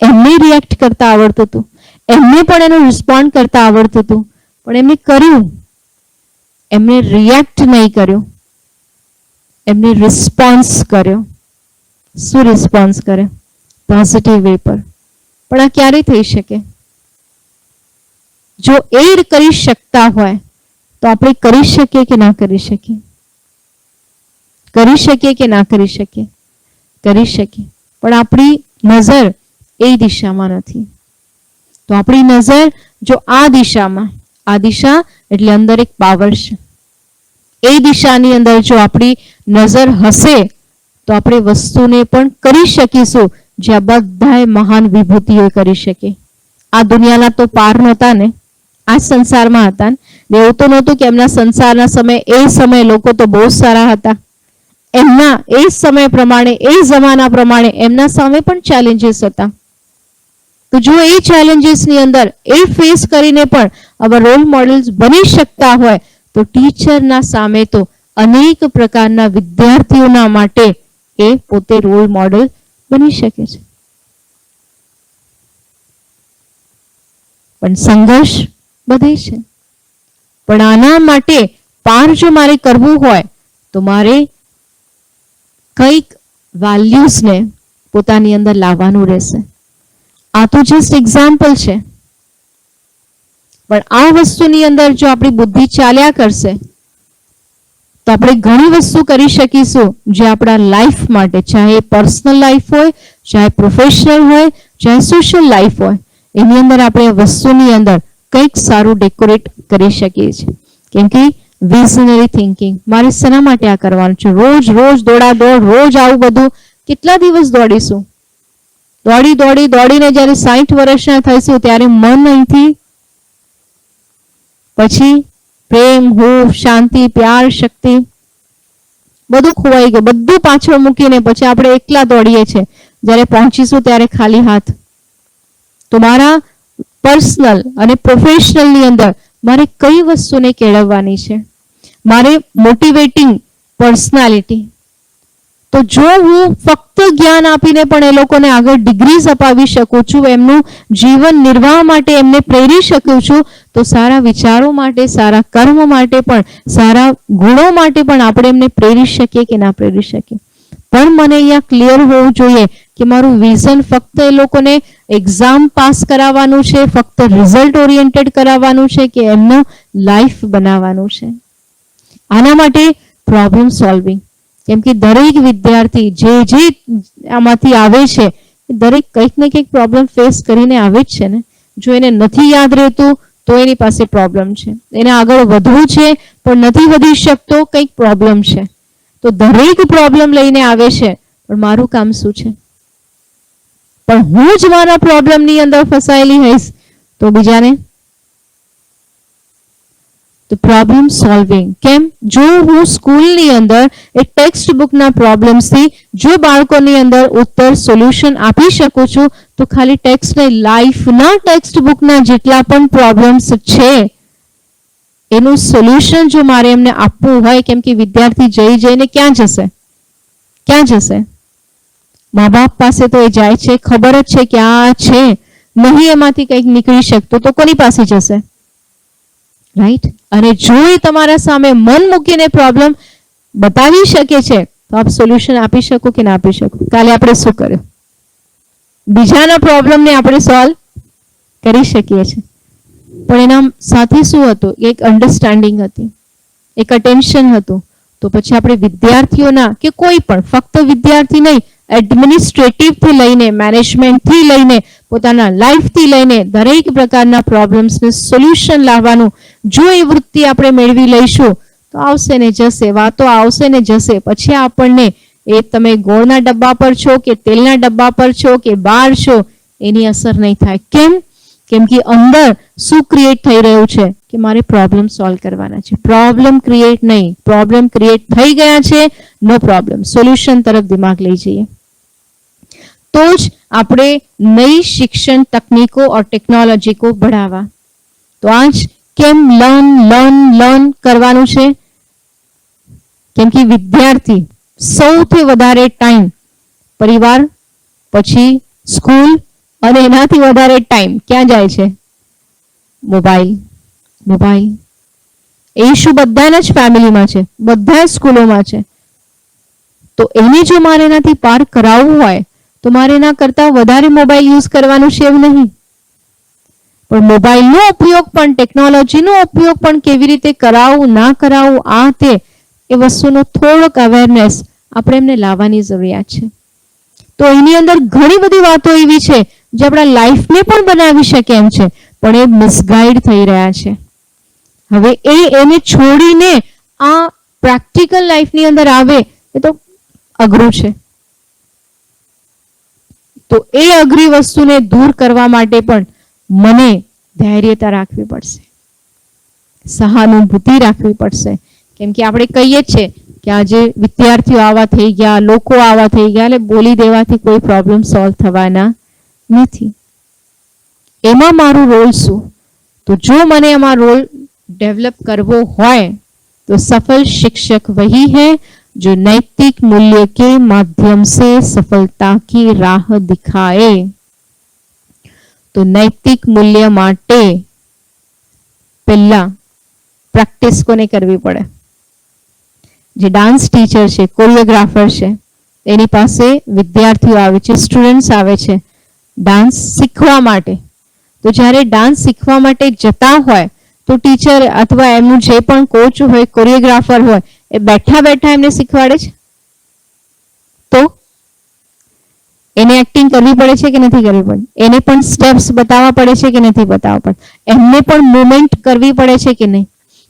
એમને રિએક્ટ કરતા આવડતું હતું, એમને પણ એનો રિસ્પોન્ડ કરતા આવડતું હતું, પણ એમને કર્યું. એમને રિએક્ટ નહીં કર્યો, એમને રિસ્પોન્સ કર્યો. શું રિસ્પોન્સ કરે? પોઝિટિવ વે પર. પણ આ ક્યારે થઈ શકે? જો એ કરી શકતા હોય તો આપણે કરી શકીએ કે ના કરી શકીએ? કરી શકીએ કે ના કરી શકીએ? કરી શકીએ. પણ આપણી નજર એ દિશામાં નથી. તો આપણી નજર જો આ દિશામાં, આ દિશા એટલે અંદર એક પાવર છે, એ દિશાની અંદર જો આપણી નજર હશે તો આપણે વસ્તુને પણ કરી શકીશું જે આ બધાએ મહાન વિભૂતિઓ કરી શકે. આ દુનિયાના તો પાર નહોતા ને, આ સંસારમાં હતા ને. એવું તો નહોતું કે એમના સંસારના સમય, એ સમય લોકો તો બહુ સારા હતા. એમના એ સમય પ્રમાણે, એ જમાના પ્રમાણે એમના સામે પણ ચેલેન્જીસ હતા. તો જો એ ચેલેન્જીસની અંદર એ ફેસ કરીને પણ આવા રોલ મોડેલ્સ બની શકતા હોય તો ટીચરના સામે તો અનેક પ્રકારના વિદ્યાર્થીઓના માટે એ પોતે રોલ મોડેલ બની શકે છે. પણ સંઘર્ષ બધે છે. પણ આના માટે પાર જો મારે કરવું હોય તો મારે કંઈક વેલ્યુઝને પોતાની અંદર લાવવાનું રહેશે. આ તો જસ્ટ એક્ઝામ્પલ છે, પણ આ વસ્તુની અંદર જો આપણી બુદ્ધિ ચાલ્યા કરશે તો આપણે ઘણી વસ્તુ કરી શકીશું જે આપણા લાઈફ માટે, ચાહે પર્સનલ લાઈફ હોય, ચાહે પ્રોફેશનલ હોય, ચાહે સોશિયલ લાઈફ હોય, એની અંદર આપણે વસ્તુની અંદર કંઈક સારું ડેકોરેટ કરી શકીએ છીએ. કેમ કે વિઝનરી થિંકિંગ, મારે શેના માટે આ કરવાનું છે? રોજ રોજ દોડાદોડ, રોજ આવું બધું કેટલા દિવસ દોડીશું? દોડી દોડી દોડીને જ્યારે 60 વર્ષના થઈશું ત્યારે મન અહીંથી પછી પ્રેમ, હૂફ, શાંતિ, પ્યાર, શક્તિ બધું ખોવાઈ ગયું. બધું પાછળ મૂકીને પછી આપણે એકલા દોડીએ છીએ. જ્યારે પહોંચીશું ત્યારે ખાલી હાથ. તો મારા પર્સનલ અને પ્રોફેશનલની અંદર મારે કઈ વસ્તુને કેળવવાની છે? મારે મોટિવેટિંગ પર્સનાલિટી. તો જો હું ફક્ત જ્ઞાન આપીને પણ એ લોકોને આગળ ડિગ્રીઝ અપાવી શકું છું, એમનું જીવન નિર્વાહ માટે એમને પ્રેરી શકું છું, તો સારા વિચારો માટે, સારા કર્મ માટે પણ, સારા ગુણો માટે પણ આપણે એમને પ્રેરી શકીએ કે ના પ્રેરી શકીએ? પણ મને અહીંયા ક્લિયર હોવું જોઈએ કે મારું વિઝન ફક્ત એ લોકોને એક્ઝામ પાસ કરાવવાનું છે, ફક્ત રિઝલ્ટ ઓરિએન્ટેડ કરાવવાનું છે કે એમનું લાઈફ બનાવવાનું છે? આના માટે પ્રોબ્લેમ સોલ્વિંગ. કેમ કે દરેક વિદ્યાર્થી જે આમાંથી આવે છે દરેક કંઈક ને કંઈક પ્રોબ્લેમ ફેસ કરીને આવે જ છે ને. જો એને નથી યાદ રહેતું તો એની પાસે પ્રોબ્લેમ છે. એને આગળ વધવું છે પણ નથી વધી શકતો, કંઈક પ્રોબ્લેમ છે. તો દરેક પ્રોબ્લેમ લઈને આવે છે, પણ મારું કામ શું છે? પણ હું જ મારા પ્રોબ્લેમની અંદર ફસાયેલી હઈશ તો બીજાને? તો પ્રોબ્લેમ સોલ્વિંગ. કેમ? જો હું સ્કૂલની અંદર એક ટેક્સ્ટ બુકના પ્રોબ્લેમ્સથી જો બાળકોની અંદર ઉત્તર, સોલ્યુશન આપી શકું છું તો ખાલી ટેક્સ્ટ નહીં, લાઈફના ટેક્સ્ટ બુકના જેટલા પણ પ્રોબ્લેમ્સ છે એનું સોલ્યુશન જો મારે એમને આપવું હોય, કેમ કે વિદ્યાર્થી જઈને ક્યાં જશે? ક્યાં જશે? મા બાપ પાસે તો એ જાય છે, ખબર જ છે કે આ છે, નહીં એમાંથી કંઈક નીકળી શકતું તો કોની પાસે જશે? રાઈટ? અને જો એ તમારા સામે મન મૂકીને પ્રોબ્લેમ બતાવી શકે છે તો આપ સોલ્યુશન આપી શકો કે ના આપી શકો? કાલે આપણે શું કર્યું? બીજાના પ્રોબ્લેમને આપણે સોલ્વ કરી શકીએ છીએ, પણ એના સાથે શું હતું? એક અન્ડરસ્ટેન્ડિંગ હતી, એક અટેન્શન હતું. તો પછી આપણે વિદ્યાર્થીઓના કે કોઈ પણ, ફક્ત વિદ્યાર્થી નહીં, એડમિનિસ્ટ્રેટિવથી લઈને, મેનેજમેન્ટથી લઈને, પોતાના લાઈફથી લઈને દરેક પ્રકારના પ્રોબ્લેમ્સને સોલ્યુશન લાવવાનું જો એ વૃત્તિ આપણે મેળવી લઈશું તો આવશે ને જશે, વાતો આવશે ને જશે. પછી આપણને એ તમે ગોળના ડબ્બા પર છો કે તેલના ડબ્બા પર છો કે બહાર છો એની અસર નહીં થાય. કેમ? કેમ કે અંદર શું ક્રિએટ થઈ રહ્યું છે કે મારે પ્રોબ્લેમ સોલ્વ કરવાના છે. પ્રોબ્લેમ ક્રિએટ નહીં, પ્રોબ્લેમ ક્રિએટ થઈ ગયા છે, નો પ્રોબ્લેમ, સોલ્યુશન તરફ દિમાગ લઈ જઈએ. तो ज આપણે નઈ શિક્ષણ તકનીકો और ટેકનોલોજી को बढ़ावा. तो आज કેમ લર્ન કરવાનું છે? કેમ કે વિદ્યાર્થી સૌથી વધારે ટાઈમ પરિવાર, પછી સ્કૂલ અને એનાથી વધારે ટાઈમ ક્યાં જાય છે? મોબાઈલ. એ ઇશ્યુ બધાના જ ફેમિલીમાં છે, બધા સ્કૂલોમાં છે. તો એને જો મારે એનાથી પાર કરાવવું હોય તો મારે એના કરતા વધારે મોબાઈલ યુઝ કરવાનું છે એવું નહીં. પણ મોબાઈલનો ઉપયોગ પણ, ટેકનોલોજીનો ઉપયોગ પણ કેવી રીતે કરાવવું, ના કરાવવું, આ તે એ વસ્તુનો થોડોક અવેરનેસ આપણે એમને લાવવાની જરૂરિયાત છે. તો એની અંદર ઘણી બધી વાતો એવી છે જે આપણા લાઈફને પણ બનાવી શકે એમ છે, પણ એ મિસગાઈડ થઈ રહ્યા છે. હવે એને છોડીને આ પ્રેક્ટિકલ લાઈફની અંદર આવે એ તો અઘરું છે. તો એ અઘરી વસ્તુને દૂર કરવા માટે પણ મને ધૈર્યતા રાખવી પડશે, સહાનુભૂતિ રાખવી પડશે. કેમ કે આપણે કહીએ છીએ કે આજે વિદ્યાર્થીઓ આવા થઈ ગયા, લોકો આવા થઈ ગયા, એટલે બોલી દેવાથી કોઈ પ્રોબ્લેમ સોલ્વ થવાના નથી. એમાં મારું રોલ શું? તો જો મને એમાં રોલ डेवलप करवो होय तो सफल शिक्षक वही है जो नैतिक मूल्य के माध्यम से सफलता की राह दिखाए. तो नैतिक मूल्य माटे पहला प्रैक्टिस कोने करवी पड़े. जे डांस टीचर छे, कोरियोग्राफर छे, एनी पासे विद्यार्थीओ आवे छे, स्टूडेंट्स आवे छे डांस शीखवा माटे. तो ज्यारे डांस शीखवा माटे जता होय तो टीचर अथवा एमનું જે પણ કોચ હોય, કોરિયોગ્રાફર હોય, એ બેઠા બેઠા એમને શીખવાડે છે? તો એને એક્ટિંગ કરવી પડે છે કે નથી કરવી પડે? એને પણ સ્ટેપ્સ બતાવવા પડે છે કે નથી બતાવવા પડે? એમને પણ મૂવમેન્ટ કરવી પડે છે કે નહીં?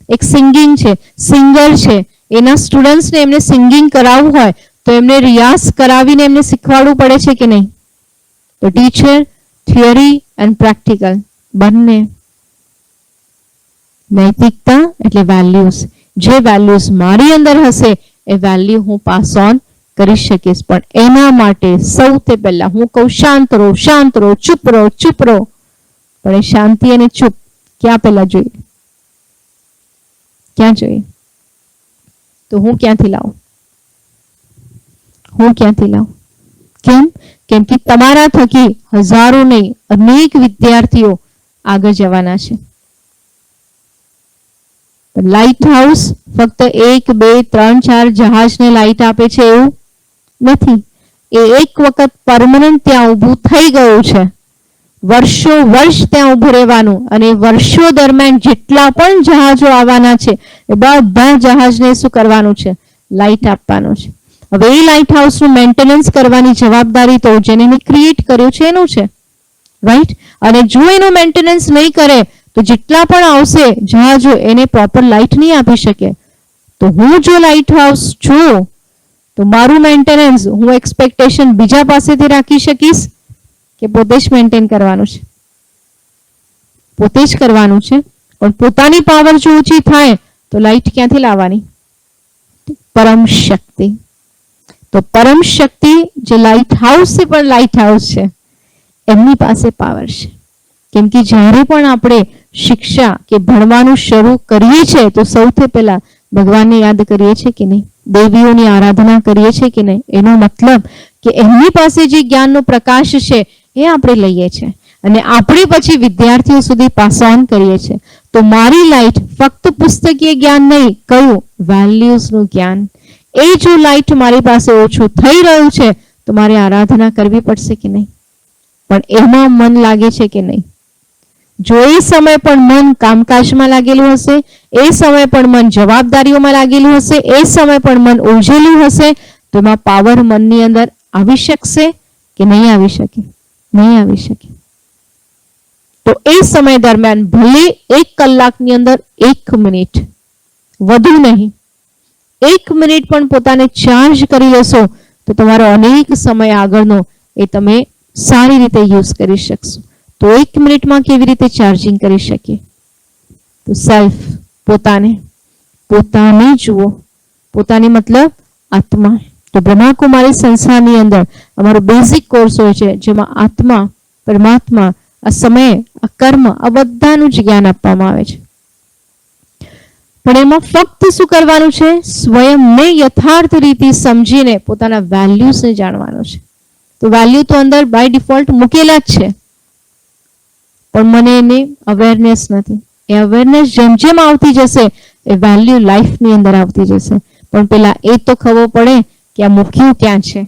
એક સિંગિંગ છે, સિંગર છે, એના સ્ટુડન્ટ્સને એમને સિંગિંગ કરાવવું હોય તો એમને રિયાઝ કરાવીને એમને શીખવાડવું પડે છે કે નહીં? તો ટીચર, થિયરી એન્ડ પ્રેક્ટિકલ બંને. નૈતિકતા એટલે વેલ્યુઝ. જે વેલ્યુઝ મારી અંદર હશે એ વેલ્યુ હું પાસ ઓન કરી શકીશ. પણ એના માટે સૌથી પહેલા હું કહું શાંત રહો, ચૂપ રહો. પણ એ શાંતિ અને ચૂપ ક્યાં પહેલા જોઈએ? ક્યાં જોઈએ? તો હું ક્યાંથી લાવું? કેમ કે તમારા થકી હજારો નહીં, અનેક વિદ્યાર્થીઓ આગળ જવાના છે. લાઇટ હાઉસ ફક્ત 1, 2, 3, 4 જહાજને લાઇટ આપે છે એવું નથી. એ એક વખત પરમનન્ટ ત્યાં ઊભું થઈ ગયું છે. વર્ષ ત્યાં ઊભું રહેવાનું અને વર્ષો દરમિયાન જેટલા પણ જહાજો આવવાના છે એ બધા જહાજને શું કરવાનું છે? લાઇટ આપવાનું છે. હવે એ લાઇટ હાઉસનું મેન્ટેનન્સ કરવાની જવાબદારી તો જેને ક્રિએટ કર્યું છે એનું છે, રાઈટ? અને જો એનું મેન્ટેનન્સ નહીં કરે તો જેટલા પણ આવશે જહાજો એને પ્રોપર લાઇટ નહીં આપી શકે. તો હું જો લાઇટ હાઉસ છું તો મારું મેન્ટેનન્સ હું એક્સપેક્ટેશન બીજા પાસેથી રાખી શકીશ કે પોતે જ મેન્ટેન કરવાનું છે? પોતે જ કરવાનું છે. પણ પોતાની પાવર જો ઊંચી થાય તો લાઇટ ક્યાંથી લાવવાની? પરમ શક્તિ. તો પરમ શક્તિ જે લાઇટ હાઉસ છે પણ લાઇટ હાઉસ છે એમની પાસે પાવર છે. કેમ કે જ્યારે પણ આપણે શિક્ષા કે ભણવાનું શરૂ કરીએ છીએ તો સૌથી પહેલા ભગવાનને યાદ કરીએ છીએ કે નહીં? દેવીઓની આરાધના કરીએ છીએ કે નહીં? એનો મતલબ કે એમની પાસે જે જ્ઞાનનો પ્રકાશ છે એ આપણે લઈએ છીએ અને આપણે પછી વિદ્યાર્થીઓ સુધી પાસ ઓન કરીએ છીએ. તો મારી લાઇટ ફક્ત પુસ્તકીય જ્ઞાન નહીં, કયું? વેલ્યુઝનું જ્ઞાન. એ જો લાઇટ મારી પાસે ઓછું થઈ રહ્યું છે તો મારે આરાધના કરવી પડશે કે નહીં? પણ એમાં મન લાગે છે કે નહીં? જો એ સમય પણ મન કામકાજમાં લાગેલું હશે, એ સમય પણ મન જવાબદારીઓમાં લાગેલું હશે, એ સમય પણ મન ઉલઝેલું હશે તો એમાં પાવર મનની અંદર આવી શકશે કે નહીં આવી શકે? નહીં આવી શકે. તો એ સમય દરમિયાન ભલે 1 કલાકની અંદર 1 મિનિટ, વધુ નહીં, 1 મિનિટ પણ પોતાને ચાર્જ કરી લેશો તો તમારો અનેક સમય આગળનો એ તમે સારી રીતે યુઝ કરી શકશો. તો 1 મિનિટમાં કેવી રીતે ચાર્જિંગ કરી શકીએ? તો સેલ્ફ, પોતાને જુઓ. પોતાની મતલબ આત્મા. તો બ્રહ્માકુમારી સંસ્થાની અંદર અમારો બેઝિક કોર્સ હોય છે, જેમાં આત્મા, પરમાત્મા, આ સમય, આ કર્મ, આ બધાનું જ જ્ઞાન આપવામાં આવે છે. પણ એમાં ફક્ત શું કરવાનું છે? સ્વયંને યથાર્થ રીતે સમજીને પોતાના વેલ્યુઝને જાણવાનું છે. તો વેલ્યુ તો અંદર બાય ડિફોલ્ટ મૂકેલા જ છે, પણ મને એની અવેરનેસ નથી. એ અવેરનેસ જેમ જેમ આવતી જશે એ વેલ્યુ લાઈફની અંદર આવતી જશે. પણ પેલા એ તો ખબર પડે કે આ મૂક્યું ક્યાં છે.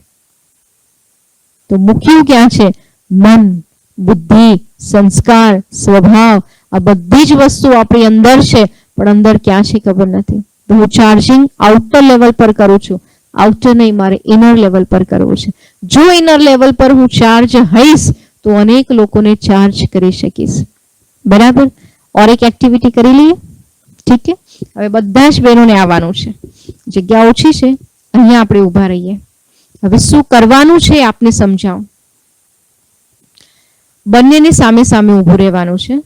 તો મૂક્યું ક્યાં છે? મન, બુદ્ધિ, સંસ્કાર, સ્વભાવ, આ બધી જ વસ્તુ આપણી અંદર છે, પણ અંદર ક્યાં છે ખબર નથી. તો હું ચાર્જિંગ આઉટર લેવલ પર કરું છું, આઉટર નહીં, મારે ઇનર લેવલ પર કરવું છે. જો ઇનર લેવલ પર હું ચાર્જ હઈશ તો અનેક લોકોને ચાર્જ કરી શકીશ. બરાબર? और एक एक्टिविटी કરી લઈએ. ઠીક છે? હવે બધા જ બહેનોને આવવાનું છે. જગ્યા ઓછી છે, અહીંયા આપણે ઊભા રહીએ. હવે શું કરવાનું છે આપને સમજાવું. બંનેની સામે સામે ઊભું રહેવાનું છે.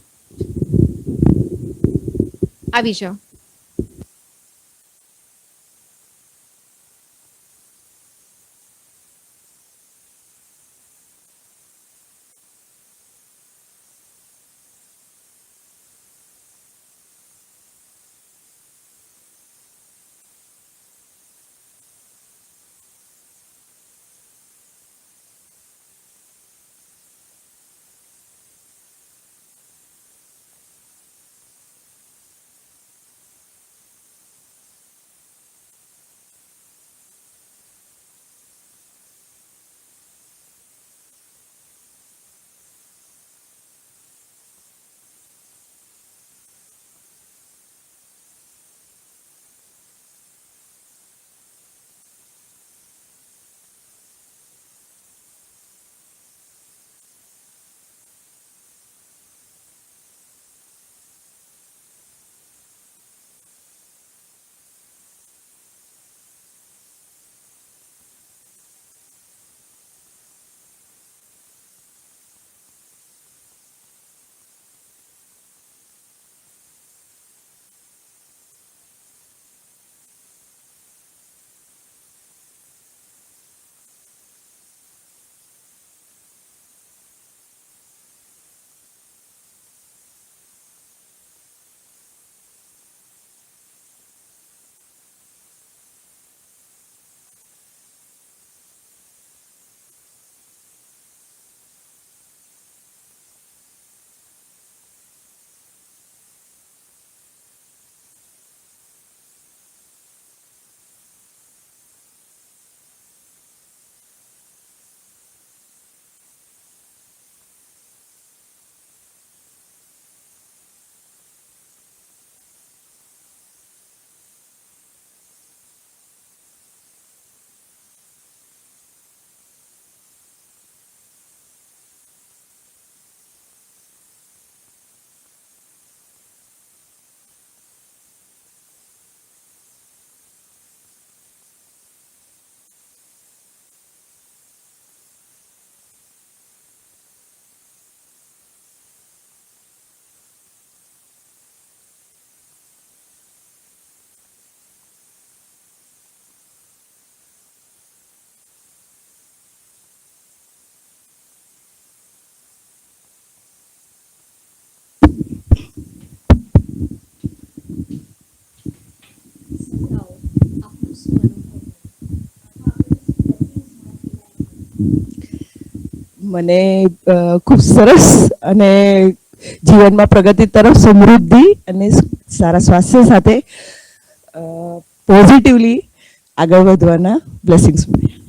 આવી જાઓ. મને ખૂબ સરસ અને જીવનમાં પ્રગતિ તરફ સમૃદ્ધિ અને સારા સ્વાસ્થ્ય સાથે પોઝિટિવલી આગળ વધવાના બ્લેસિંગ્સ મળ્યા.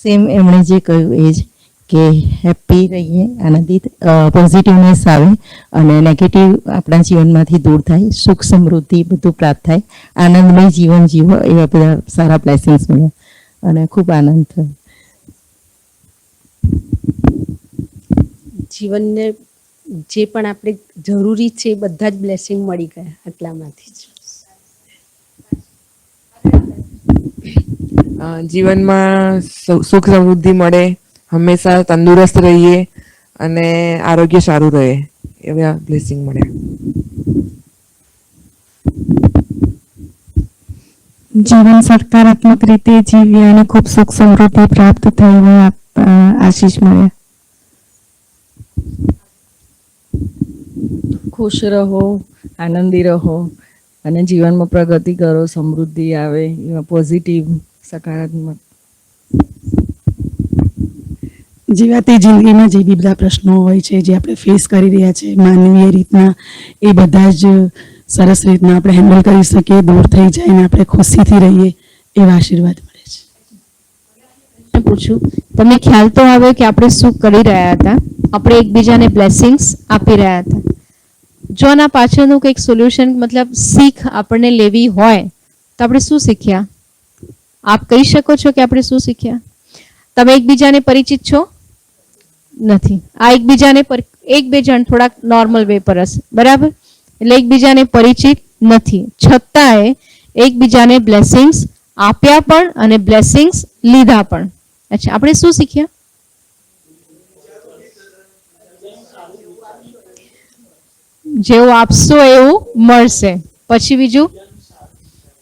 સેમ એમણે જે કહ્યું એ જ કે હેપી રહીએ, આનંદિત, પોઝિટિવનેસ આવે અને નેગેટિવ આપણા જીવનમાંથી દૂર થાય, સુખ સમૃદ્ધિ બધું પ્રાપ્ત થાય, આનંદમય જીવન જીવો, એવા બધા સારા બ્લેસિંગ્સ મળ્યા અને ખૂબ આનંદ થયો. જીવનને જે પણ આપણે જરૂરી છે એ બધા જ બ્લેસિંગ મળી ગયા આટલામાંથી જ. જીવનમાં સુખ સમૃદ્ધિ મળે, હંમેશા તંદુરસ્ત રહીએ અને આરોગ્ય સારું રહે એવા બ્લેસિંગ મળ્યા. જીવન સકારાત્મક રીતે જીવીએ અને ખૂબ સુખ સમૃદ્ધિ પ્રાપ્ત થઈ એવા આશીષ મળ્યા. ખુશ રહો, આનંદી રહો અને જીવનમાં પ્રગતિ કરો, સમૃદ્ધિ આવે એવા પોઝિટિવ સકારાત્મક. જીવાતી જિંદગીમાં જે બી બધા પ્રશ્નો હોય છે જે આપણે ફેસ કરી રહ્યા છે માનવીય રીતના, એ બધા જ સરસ રીતના આપણે હેન્ડલ કરી શકીએ, દૂર થઈ જાય ને આપણે ખુશીથી રહીએ એવા આશીર્વાદ મળે છે. પૂછું, તમને ખ્યાલ તો આવ્યો કે આપણે શું કરી રહ્યા હતા? આપણે એકબીજાને બ્લેસિંગ્સ આપી રહ્યા હતા. જો આના પાછળનું કંઈક સોલ્યુશન મતલબ શીખ આપણને લેવી હોય તો આપણે શું શીખ્યા? આપ કહી શકો છો કે આપણે શું શીખ્યા? તમે એકબીજાને પરિચિત છો? નથી. આ એકબીજાને એક બે જણ થોડાક નોર્મલ વે પર હશે, બરાબર? એટલે એકબીજાને પરિચિત નથી, છતાંય એકબીજાને બ્લેસિંગ્સ આપ્યા પણ અને બ્લેસિંગ્સ લીધા પણ. અચ્છા, આપણે શું શીખ્યા? જેવું આપશો એવું મળશે. પછી બીજું,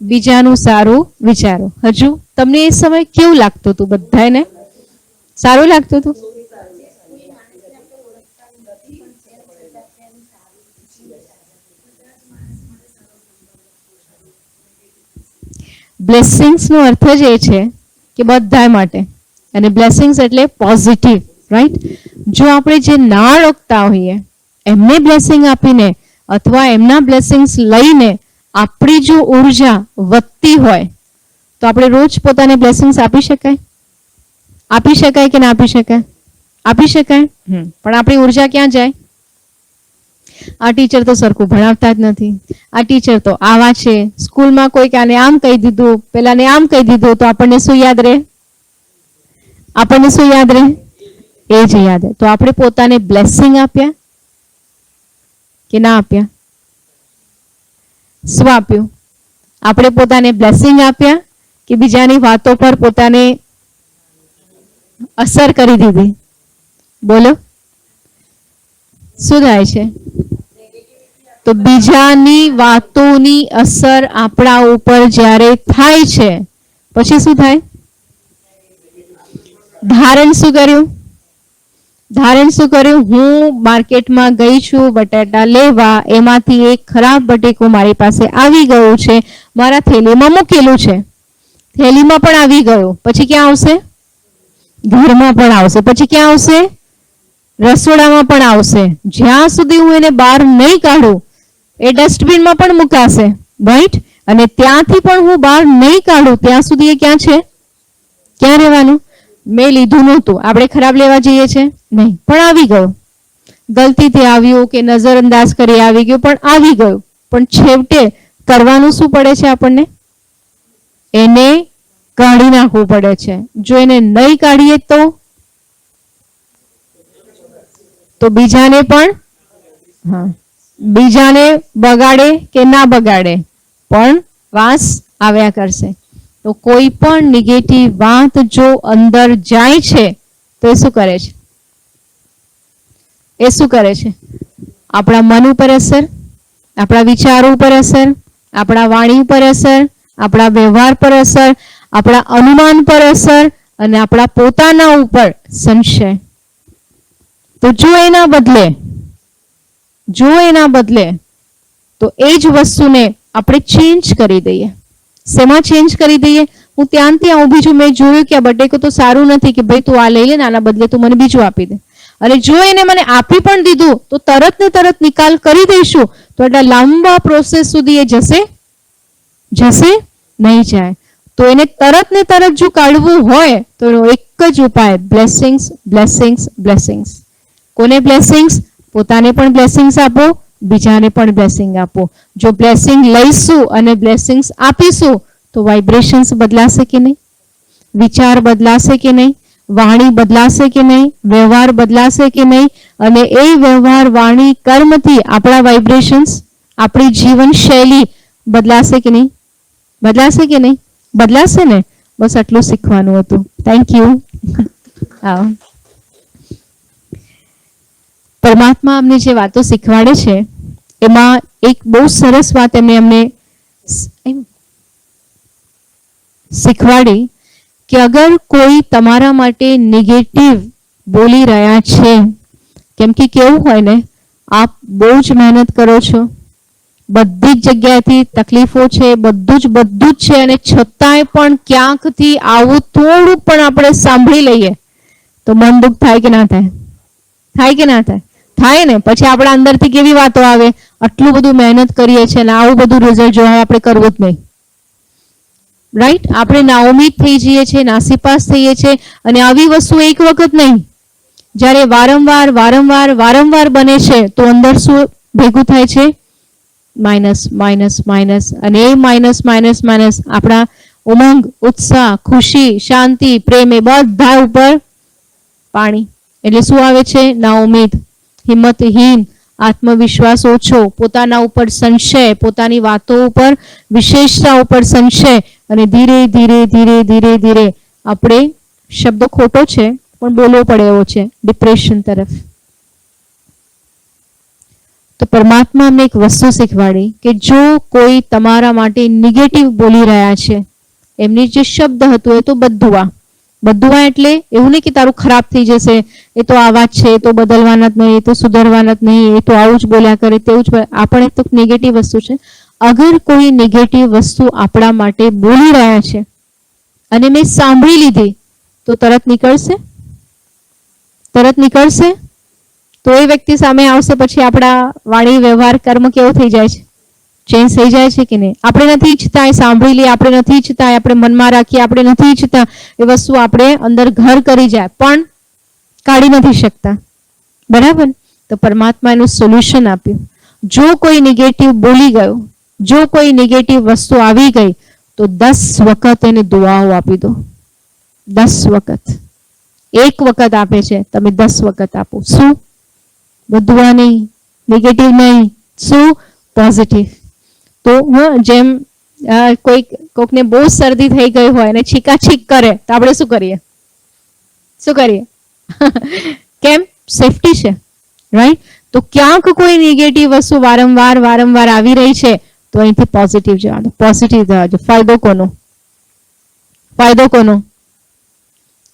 બીજાનું સારું વિચારો. હજુ તમને એ સમય કેવું લાગતું હતું? બધાને સારું લાગતું હતું? બ્લેસિંગ્સ નો અર્થ જ એ છે કે બધા માટે, અને બ્લેસિંગ્સ એટલે પોઝિટિવ, રાઈટ? જો આપણે જે ના ઓળખતા હોઈએ એમને બ્લેસિંગ આપીને અથવા એમના બ્લેસિંગ્સ લઈને આપણી જો ઉર્જા વધતી હોય તો આપણે રોજ પોતાને બ્લેસિંગ્સ આપી શકાય? આપી શકાય કે ના આપી શકાય? આપી શકાય. પણ આપણી ઉર્જા ક્યાં જાય? આ ટીચર તો સરખું ભણાવતા જ નથી, આ ટીચર તો આવા છે, સ્કૂલમાં કોઈક આને આમ કહી દીધું, પેલાને આમ કહી દીધું, તો આપણને શું યાદ રહે? આપણને શું યાદ રહે? એ જ યાદ રહે. તો આપણે પોતાને બ્લેસિંગ આપ્યા કે ના આપ્યા? શું આપ્યું? આપણે પોતાને બ્લેસિંગ આપ્યા કે બીજાની વાતો પર પોતાને અસર કરી દીધી? બોલો, શું થાય છે? તો બીજાની વાતોની અસર આપણા ઉપર જ્યારે થાય છે પછી શું થાય? ધારણ શું કર્યું? ધારણ શું કર્યું? હું માર્કેટમાં ગઈ છું બટાટા લેવા, એમાંથી એક ખરાબ બટેકું મારી પાસે આવી ગયું છે, મારા થેલીમાં મૂકેલું છે, થેલીમાં પણ આવી ગયું, પછી ક્યાં આવશે? ઘરમાં પણ આવશે. પછી ક્યાં આવશે? રસોડામાં પણ આવશે. જ્યાં સુધી હું એને બહાર નહીં કાઢું એ ડસ્ટબિનમાં પણ મુકાશે, રાઈટ? અને ત્યાંથી પણ હું બહાર નહીં કાઢું ત્યાં સુધી એ ક્યાં છે? ક્યાં રહેવાનું? મેં લીધું નહોતું, આપણે ખરાબ લેવા જઈએ છે નહીં, પણ આવી ગયું. ગલતીથી આવ્યું કે નજરઅંદાજ કરી આવી ગયું, પણ આવી ગયું. પણ છેવટે કરવાનું શું પડે છે આપણને? એને કાઢી નાખવું પડે છે. જો એને નહીં કાઢીએ તો બીજાને પણ, હા, બીજાને બગાડે કે ના બગાડે પણ વાસ આવ્યા કરશે. તો કોઈ પણ નેગેટિવ વાત જો અંદર જાય છે તો એ શું કરે છે? એ શું કરે છે? આપણા મન ઉપર અસર, આપણા વિચારો ઉપર અસર, આપણા વાણી ઉપર અસર, આપણા વ્યવહાર પર અસર, આપણા અનુમાન પર અસર અને આપણા પોતાના ઉપર સંશય. તો જો એના બદલે તો એ જ વસ્તુને આપણે ચેન્જ કરી દઈએ. શેમાં ચેન્જ કરી દઈએ? હું ત્યાં ઊભી છું, મેં જોયું કે આ બટેકું તો સારું નથી, કે ભાઈ તું આ લઈ લે ને, આના બદલે તું મને બીજું આપી દે. અને જો એને મને આપી પણ દીધું તો તરત ને તરત નિકાલ કરી દઈશું તો એટલા લાંબા પ્રોસેસ સુધી એ જશે નહીં જાય. તો એને તરત ને તરત જો કાઢવું હોય તો એનો એક જ ઉપાય, બ્લેસિંગ્સ, બ્લેસિંગ્સ, બ્લેસિંગ્સ. કોને બ્લેસિંગ્સ? પોતાને પણ બ્લેસિંગ્સ આપો, બીજાને પણ બ્લેસિંગ આપો. જો બ્લેસિંગ લઈશું અને બ્લેસિંગ્સ આપીશું તો વાઇબ્રેશન્સ બદલાશે કે નહીં? વિચાર બદલાશે કે નહીં? વાણી બદલાશે કે નહીં? વ્યવહાર બદલાશે કે નહીં? અને એ વ્યવહાર, વાણી, કર્મથી આપણા વાઇબ્રેશન્સ, આપણી જીવન શૈલી બદલાશે કે નહીં? બદલાશે કે નહીં? બદલાશે ને? બસ આટલું શીખવાનું હતું. Thank you. આવો. પરમાત્મા અમને જે વાતો શીખવાડે છે એમાં એક બહુ સરસ વાત એમને અમને શીખવાડી કે અગર કોઈ તમારા માટે નેગેટિવ બોલી રહ્યા છે, કેમ કે કેવું હોય ને, આપ બહુ જ મહેનત કરો છો, બધી જ જગ્યાએથી તકલીફો છે, બધું જ છે, અને છતાંય પણ ક્યાંકથી આવું થોડું પણ આપણે સાંભળી લઈએ તો મન દુઃખ થાય કે ના થાય? થાય કે ના થાય? થાય ને. પછી આપણા અંદરથી કેવી વાતો આવે, આટલું બધું મહેનત કરીએ છીએ અને આવું બધું રિઝલ્ટ જો આપણે કરવું જ નહીં. રાઈટ? આપણે નાઉમીદ થઈ જઈએ છીએ, નાસીપાસ થઈએ છીએ. અને આવી વસ્તુ એક વખત નહીં, જ્યારે વારંવાર બને છે તો અંદર શું ભેગું થાય છે? માઇનસ. અને એ માઇનસ આપણા ઉમંગ, ઉત્સાહ, ખુશી, શાંતિ, પ્રેમ એ બધા ઉપર પાણી. એટલે શું આવે છે? નાઉમીદ, હિંમતહીન, આત્મવિશ્વાસ ઓછો, પોતાના ઉપર સંશય, પોતાની વાતો ઉપર, વિશેષતા ઉપર સંશય, અને ધીરે આપણે, શબ્દ ખોટો છે પણ બોલવો પડે એવો છે, ડિપ્રેશન તરફ. તો પરમાત્મા અમને એક વસ્તુ શીખવાડી કે જો કોઈ તમારા માટે નેગેટિવ બોલી રહ્યા છે, એમની જે શબ્દ હતું એ તો બધું એટલે એવું નહીં કે તારું ખરાબ થઈ જશે, એ તો આવા જ છે, એ તો બદલવાના જ નહીં, એ તો સુધરવાના જ નહીં, એ તો આવું જ બોલ્યા કરે, તેવું જ. આપણે તો નેગેટિવ વસ્તુ છે. અગર કોઈ નેગેટિવ વસ્તુ આપણા માટે બોલી રહ્યા છે અને મેં સાંભળી લીધી તો તરત નીકળશે? તો એ વ્યક્તિ સામે આવશે, પછી આપણા વાણી, વ્યવહાર, કર્મ કેવો થઈ જાય છે? ચેન્જ થઈ જાય છે કે નહીં? આપણે નથી ઈચ્છતા એ સાંભળી લઈએ, આપણે નથી ઈચ્છતા આપણે મનમાં રાખીએ, આપણે નથી ઈચ્છતા એ વસ્તુ આપણે અંદર ઘર કરી જાય, પણ કાઢી નથી શકતા. બરાબર? તો પરમાત્મા એનું સોલ્યુશન આપ્યું. જો કોઈ નેગેટિવ બોલી ગયો, જો કોઈ નેગેટિવ વસ્તુ આવી ગઈ તો 10 વખત એને દુઆઓ આપી દો. 10 વખત. 1 વખત આપે છે, તમે 10 વખત આપો. શું? દુઆ નહીં, નેગેટિવ નહીં, શું? પોઝિટિવ. તો જેમ કોઈકને બહુ શરદી થઈ ગઈ હોય અને છીકાછીક કરે તો આપણે શું કરીએ? કેમ? સેફટી છે, રાઈટ? તો ક્યાંક કોઈ નેગેટિવ વસ્તુ વારંવાર આવી રહી છે તો અહીંથી પોઝિટિવ જવા દો. ફાયદો કોનો?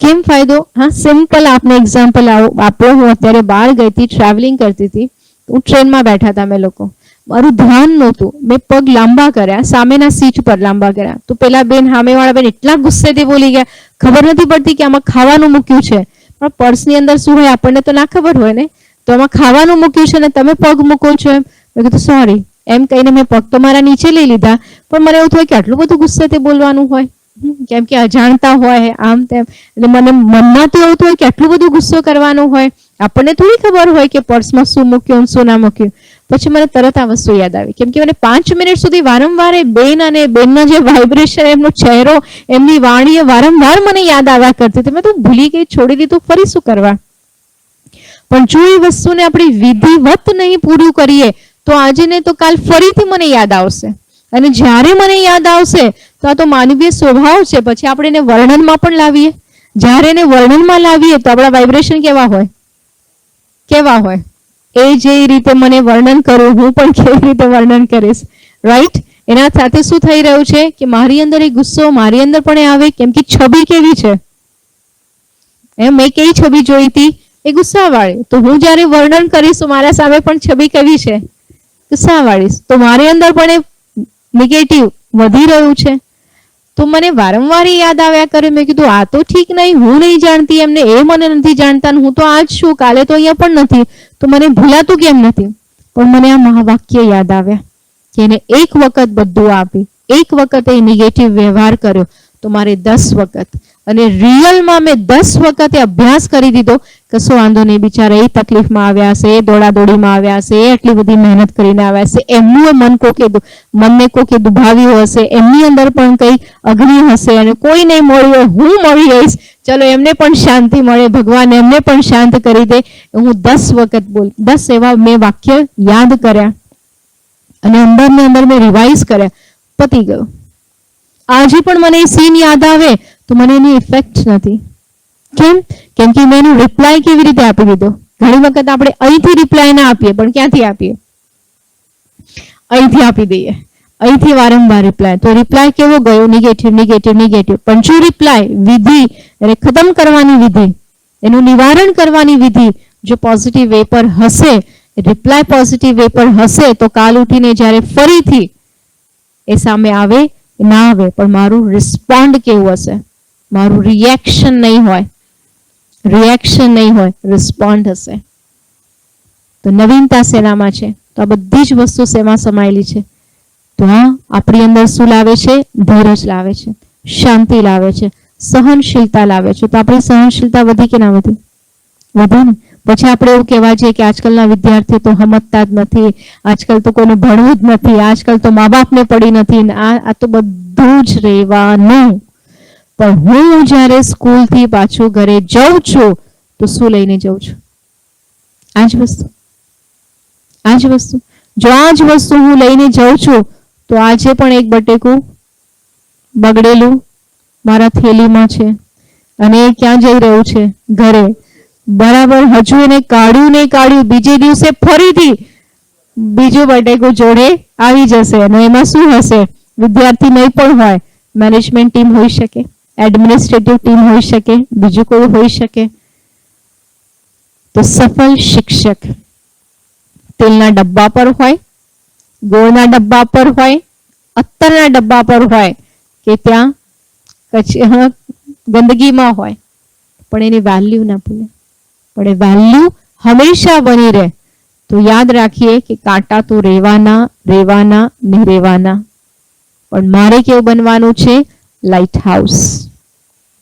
કેમ ફાયદો? હા, સિમ્પલ આપને એક્ઝામ્પલ આપો. હું અત્યારે બહાર ગઈ હતી, ટ્રાવેલિંગ કરતી હતી, હું ટ્રેનમાં બેઠા હતા, અમે લોકો, મારું ધ્યાન નહોતું, મેં પગ લાંબા કર્યા, સામેના સીટ પર લાંબા કર્યા, તો પેલા સામેવાળા બેન એટલા ગુસ્સેથી બોલી ગયા, ખબર નથી પડતી કે આમાં ખાવાનું મૂક્યું છે, પણ પર્સની અંદર શું હોય આપણને તો ના ખબર હોય ને, તો આમાં ખાવાનું મૂક્યું છે ને તમે પગ મૂકો છો. એમ મેં કીધું સોરી, એમ કહીને મેં પગ તો મારા નીચે લઈ લીધા, પણ મને એવું થયું કે આટલું બધું ગુસ્સેથી બોલવાનું હોય, કેમ કે અજાણતા હોય આમ તેમ, એટલે મને મનમાં તો એવું થયું કે આટલું બધું ગુસ્સો કરવાનું હોય, આપણને થોડી ખબર હોય કે પર્સમાં શું મૂક્યું શું ના મૂક્યું. પછી મને તરત આ વસ્તુ યાદ આવી, કેમ કે મને 5 મિનિટ સુધી વારંવાર બેન અને બેનનો જે વાઇબ્રેશન, એમનો ચહેરો, એમની વાણી વારંવાર મને યાદ આવ્યા કરતી હતી. મેં તો ભૂલી ગઈ, છોડી દીધું, ફરી શું કરવા. પણ જો એ વસ્તુને આપણે વિધિવત નહીં પૂરું કરીએ તો આજે ને તો કાલ ફરીથી મને યાદ આવશે, અને જ્યારે મને યાદ આવશે તો આ તો માનવીય સ્વભાવ છે, પછી આપણે એને વર્ણનમાં પણ લાવીએ. જ્યારે એને વર્ણનમાં લાવીએ તો આપણા વાઇબ્રેશન કેવા હોય? એ જે રીતે મને વર્ણન કરું, હું પણ કેવી રીતે વર્ણન કરીશ, રાઈટ? એના સાથે શું થઈ રહ્યું છે કે મારી અંદર એ ગુસ્સો મારી અંદર પણ આવે, કેમ કે છબી કેવી છે? મેં કેવી છબી જોઈ હતી? એ ગુસ્સાવાળી. તો હું જ્યારે વર્ણન કરીશ તો મારા સામે પણ છબી કેવી છે? ગુસ્સાવાળી. તો મારી અંદર પણ એ નેગેટિવ વધી રહ્યું છે. તો મને વારંવાર યાદ આવ્યા કરે. મેં કીધું આ તો ઠીક નહીં, હું નહીં જાણતી એમને, એ મને નથી જાણતા, હું તો આજ છું, કાલે તો અહીંયા પણ નથી, તો મને ભૂલાતું કેમ નથી? પણ મને આ મહાવાક્ય યાદ આવ્યા કે એને 1 વખત બધું આપી, 1 વખત એ નેગેટિવ વ્યવહાર કર્યો તો મારે 10 વખત, અને રિયલમાં મેં 10 વખતે અભ્યાસ કરી દીધો. કશો વાંધો નહીં, બિચારા એ તકલીફમાં આવ્યા હશે, એ દોડાદોડીમાં આવ્યા હશે, એ આટલી બધી મહેનત કરીને આવ્યા હશે, એમનું મનને કોકે દુભાવ્યું હશે, એમની અંદર પણ કઈ અગ્નિ હશે, અને કોઈ નહીં મળ્યું, હું મળી જઈશ, ચલો એમને પણ શાંતિ મળે, ભગવાન એમને પણ શાંત કરી દે. હું 10 વખત 10 એવા મેં વાક્ય યાદ કર્યા અને અંદર મેં રિવાઇઝ કર્યા, પતી ગયું. આજે પણ મને એ સીન યાદ આવે તો મને એની ઇફેક્ટ નથી. કેમ? કેમ કે મેં એનો રિપ્લાય કેવી રીતે આપી દીધો? ઘણી વખત આપણે અહીંથી રિપ્લાય ના આપીએ, પણ ક્યાંથી આપીએ? અહીંથી આપી દઈએ, અહીંથી વારંવાર રિપ્લાય. તો રિપ્લાય કેવો ગયો? Negative, negative, negative. પણ જો રિપ્લાય વિધિ એટલે ખતમ કરવાની વિધિ, એનું નિવારણ કરવાની વિધિ જો પોઝિટિવ વે પર હશે, રિપ્લાય પોઝિટિવ વે પર હશે, તો કાલ ઉઠીને જ્યારે ફરીથી એ સામે આવે ના આવે, પણ મારું રિસ્પોન્ડ કેવું હશે? મારું રિએક્શન નહીં હોય, રિએક્શન નહીં હોય, રિસ્પોન્ડ હશે. તો નવીનતા શેનામાં છે? તો આ બધી જ વસ્તુ શેમાં સમાયેલી છે? તો આ આપણી અંદર શું લાવે છે? ધીરજ લાવે છે, શાંતિ લાવે છે, સહનશીલતા લાવે છે. તો આપણી સહનશીલતા વધી કે ના વધી? વધે ને. પછી આપણે એવું કહેવા છે કે આજકાલના વિદ્યાર્થીઓ તો સમજતા જ નથી, આજકાલ તો કોઈને ભણવું જ નથી, આજકાલ તો મા બાપને પડી નથી. આ તો બધું જ રહેવાનું. પણ હું જ્યારે સ્કૂલથી પાછું ઘરે જાઉં છું તો શું લઈને જાઉં છું? આ જ વસ્તુ, આ જ વસ્તુ. જો આ જ વસ્તુ હું લઈને જાઉં છું તો આજે પણ એક બટેકું બગડેલું મારા થેલીમાં છે અને એ ક્યાં જઈ રહ્યું છે? ઘરે. બરાબર, હજુ એને કાઢ્યું નહીં કાઢ્યું, બીજે દિવસે ફરીથી બીજું બટેકું જોડે આવી જશે. અને એમાં શું હશે? વિદ્યાર્થી નહીં પણ હોય, મેનેજમેન્ટ ટીમ હોઈ શકે, એડમિનિસ્ટ્રેટિવ ટીમ હોઈ શકે, બીજું કોઈ હોઈ શકે. તો સફળ શિક્ષક તેલના ડબ્બા પર હોય, ગોળના ડબ્બા પર હોય, અત્તરના ડબ્બા પર હોય કે ત્યાં ગંદકીમાં હોય, પણ એની વેલ્યુ ના ભૂલે. પણ એ વેલ્યુ હંમેશા બની રહે. તો યાદ રાખીએ કે કાંટા તો રહેવાના, રહેવાના ને રહેવાના. પણ મારે કેવું બનવાનું છે? લાઇટ હાઉસ,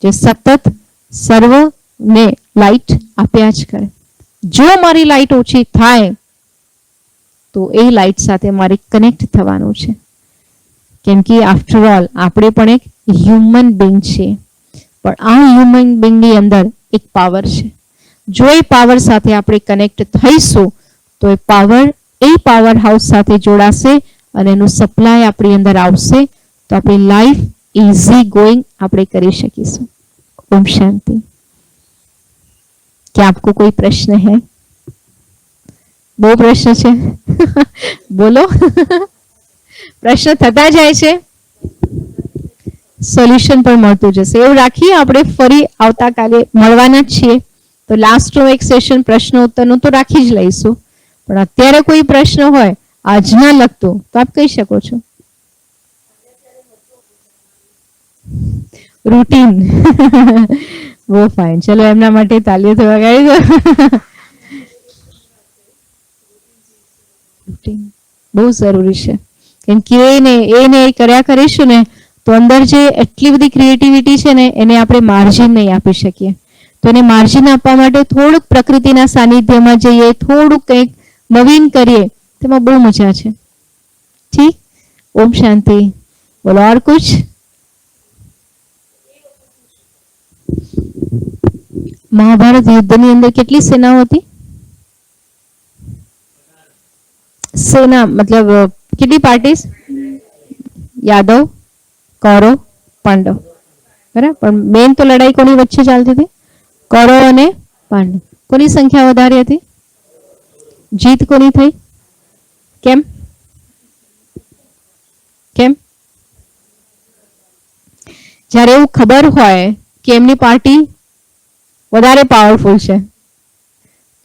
જે સતત સર્વને લાઇટ આપ્યા જ કરે. જો મારી લાઇટ ઓછી થાય તો એ લાઇટ સાથે મારે કનેક્ટ થવાનું છે. કેમ કે આફ્ટર ઓલ આપણે પણ એક હ્યુમન બિંગ છીએ. પણ આ હ્યુમન બિંગની અંદર એક પાવર છે. જો એ પાવર સાથે આપણે કનેક્ટ થઈશું તો એ પાવર હાઉસ સાથે જોડાશે અને એનું સપ્લાય આપણી અંદર આવશે, તો આપણી લાઈફ ઇઝી ગોઈંગ આપણે કરી શકીશું. ओम शांति. क्या आपको कोई प्रश्न है? बो प्रश्न છે બોલો. પ્રશ્ન થતા જાય છે, સોલ્યુશન પણ મળતું જશે. એવું રાખીએ આપણે ફરી આવતાકાલે મળવાના જ છીએ. તો લાસ્ટનો એક સેશન પ્રશ્ન ઉત્તરનું તો રાખી જ લઈશું. પણ અત્યારે કોઈ પ્રશ્ન હોય આજના લગતો તો આપ કહી શકો છો. રૂટીન. બહુ ફાઇન. ચલો એમના માટે તાલીઓ તો વગાડી દો. રૂટીન બહુ જરૂરી છે. કેમ કે એને કર્યા કરીશું ને તો અંદર જે એટલી બધી ક્રિએટિવિટી છે ને એને આપણે માર્જિન નહીં આપી શકીએ. તો એને માર્જિન આપવા માટે થોડુંક પ્રકૃતિના સાનિધ્યમાં જઈએ, થોડુંક કંઈક નવીન કરીએ, તેમાં બહુ મજા છે. ઠીક. ઓમ શાંતિ. બોલો ઓર કુછ? મહાભારત યુદ્ધની અંદર કેટલી સેનાઓ હતી? સેના મતલબ કેટલી પાર્ટીઝ? યાદવ, કૌરવ, પાંડવ. બરાબર. પણ મેન તો લડાઈ કોની વચ્ચે ચાલતી હતી? કૌરવ અને પાંડવ. કોની સંખ્યા વધારે હતી? જીત કોની થઈ? કેમ? કેમ? જ્યારે એવું ખબર હોય કે એમની પાર્ટી વધારે પાવરફુલ છે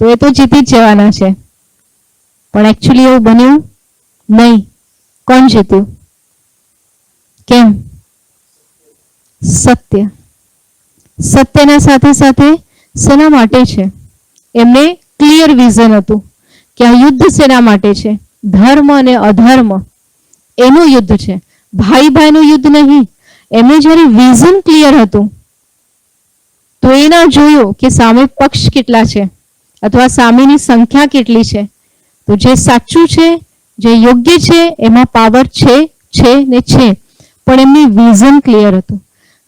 તો એ તો જીતી જ જવાના છે. પણ એકચ્યુઅલી એવું બન્યું નહીં. કોણ જીત્યું? કેમ? સત્ય. સત્યના સાથે સાથે શેના માટે છે? એમને ક્લિયર વિઝન હતું કે આ યુદ્ધ શેના માટે છે? ધર્મ અને અધર્મ એનું યુદ્ધ છે, ભાઈ ભાઈનું યુદ્ધ નહીં. એમને જ્યારે વિઝન ક્લિયર હતું તો એ ના જોયું કે સામે પક્ષ કેટલા છે અથવા સામેની સંખ્યા કેટલી છે. તો જે સાચું છે, જે યોગ્ય છે, એમાં પાવર છે ને છે. પણ એમની વિઝન ક્લિયર હતું.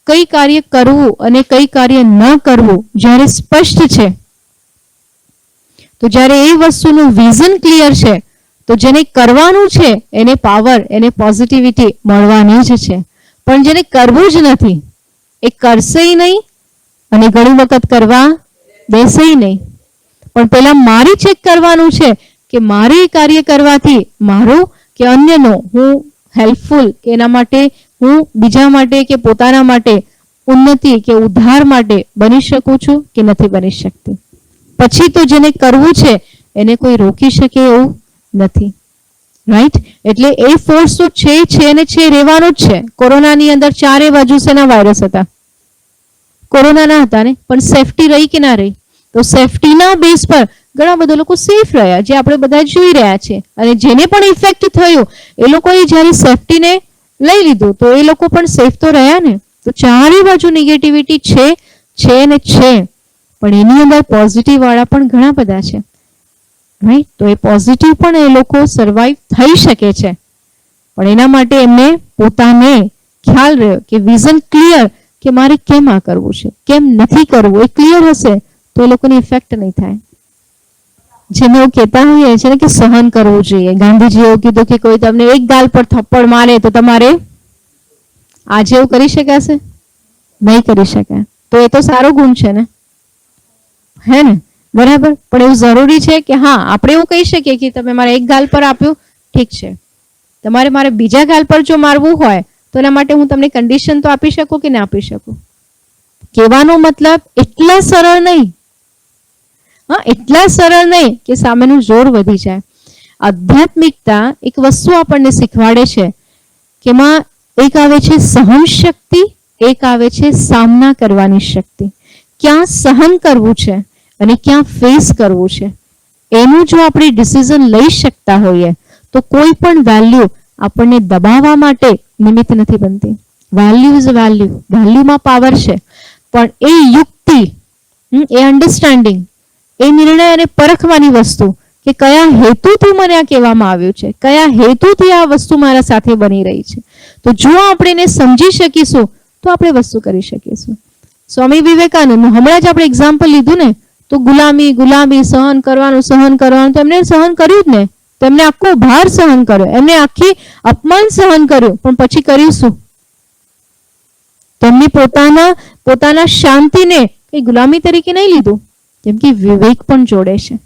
કઈ કાર્ય કરવું અને કઈ કાર્ય ન કરવું જ્યારે સ્પષ્ટ છે, તો જ્યારે એ વસ્તુનું વિઝન ક્લિયર છે તો જેને કરવાનું છે એને પાવર, એને પોઝિટિવિટી મળવાની જ છે. પણ જેને કરવું જ નથી એ કરશે નહીં અને ઘણી વખત કરવા બેસે નહીં. પણ પહેલા મારે ચેક કરવાનું છે કે મારે એ કાર્ય કરવાથી મારો કે અન્યનો હું હેલ્પફુલ કે એના માટે હું બીજા માટે કે પોતાના માટે ઉન્નતિ કે ઉદ્ધાર માટે બની શકું છું કે નથી બની શકતી. પછી તો જેને કરવું છે એને કોઈ રોકી શકે એવું નથી. રાઈટ? એટલે એ ફોર્સ તો છે અને છે, રહેવાનો જ છે. કોરોનાની અંદર ચારે બાજુ શેના વાયરસ હતા? કોરોનાના હતા ને, પણ સેફટી રહી કે ના રહી? તો સેફટીના બેઝ પર ઘણા બધા લોકો સેફ રહ્યા, જે આપણે બધા જોઈ રહ્યા છે. અને જેને પણ ઇફેક્ટ થયું એ લોકોએ જ્યારે સેફટીને લઈ લીધું તો એ લોકો પણ સેફ તો રહ્યા ને. તો ચારે બાજુ નેગેટિવિટી છે ને છે, પણ એની અંદર પોઝિટિવ વાળા પણ ઘણા બધા છે. રાઈટ? તો એ પોઝિટિવ પણ એ લોકો સર્વાઈવ થઈ શકે છે, પણ એના માટે એમને પોતાને ખ્યાલ રહ્યો કે વિઝન ક્લિયર કે મારે કેમ આ કરવું છે, કેમ નથી કરવું, એ ક્લિયર હશે તો એ લોકોને ઇફેક્ટ નહીં થાય. જેને એવું કહેતા હોઈએ છે ને કે સહન કરવું જોઈએ. ગાંધીજી એવું કીધું કે કોઈ તમને એક ગાલ પર થપ્પડ મારે તો તમારે આજે એવું કરી શકાશે? નહીં કરી શકાય. તો એ તો સારો ગુણ છે ને, હે ને? બરાબર. પણ એવું જરૂરી છે કે હા આપણે એવું કહી શકીએ કે તમે મારે એક ગાલ પર આપ્યું, ઠીક છે, તમારે મારે બીજા ગાલ પર જો મારવું હોય તો એના માટે હું તમને કન્ડિશન તો આપી શકું કે ના આપી શકું? કહેવાનો મતલબ એટલા સરળ નહીં. હા, એટલા સરળ નહીં કે સામેનું જોર વધી જાય. આધ્યાત્મિકતા એક વસ્તુ આપણને શીખવાડે છે કે એમાં એક આવે છે સહન શક્તિ, એક આવે છે સામના કરવાની શક્તિ. ક્યાં સહન કરવું છે અને ક્યાં ફેસ કરવું છે, એનું જો આપણે ડિસિઝન લઈ શકતા હોઈએ તો કોઈ પણ વેલ્યુ આપણને દબાવવા માટે નિમિત્ત નથી બનતી. વેલ્યુ ઇઝ વેલ્યુ, વેલ્યુમાં પાવર છે, પણ એ યુક્તિ, એ અન્ડરસ્ટેન્ડિંગ, એ નિર્ણય અને પરખવાની વસ્તુ કે કયા હેતુથી મને આ કહેવામાં આવ્યું છે, કયા હેતુથી આ વસ્તુ મારા સાથે બની રહી છે. તો જો આપણે એને સમજી શકીશું તો આપણે વસ્તુ કરી શકીશું. સ્વામી વિવેકાનંદ હમણાં જ આપણે એક્ઝામ્પલ લીધું ને, તો ગુલામી સહન કરવાનું તો એમને સહન કર્યું જ ને. તેમને આખો ભાર સહન કર્યો, એમને આખી અપમાન સહન કર્યું, પણ પછી કર્યું શું? તેમની પોતાના શાંતિને એ ગુલામી તરીકે નહીં લીધું, કેમ કે વિવેક પણ જોડે છે.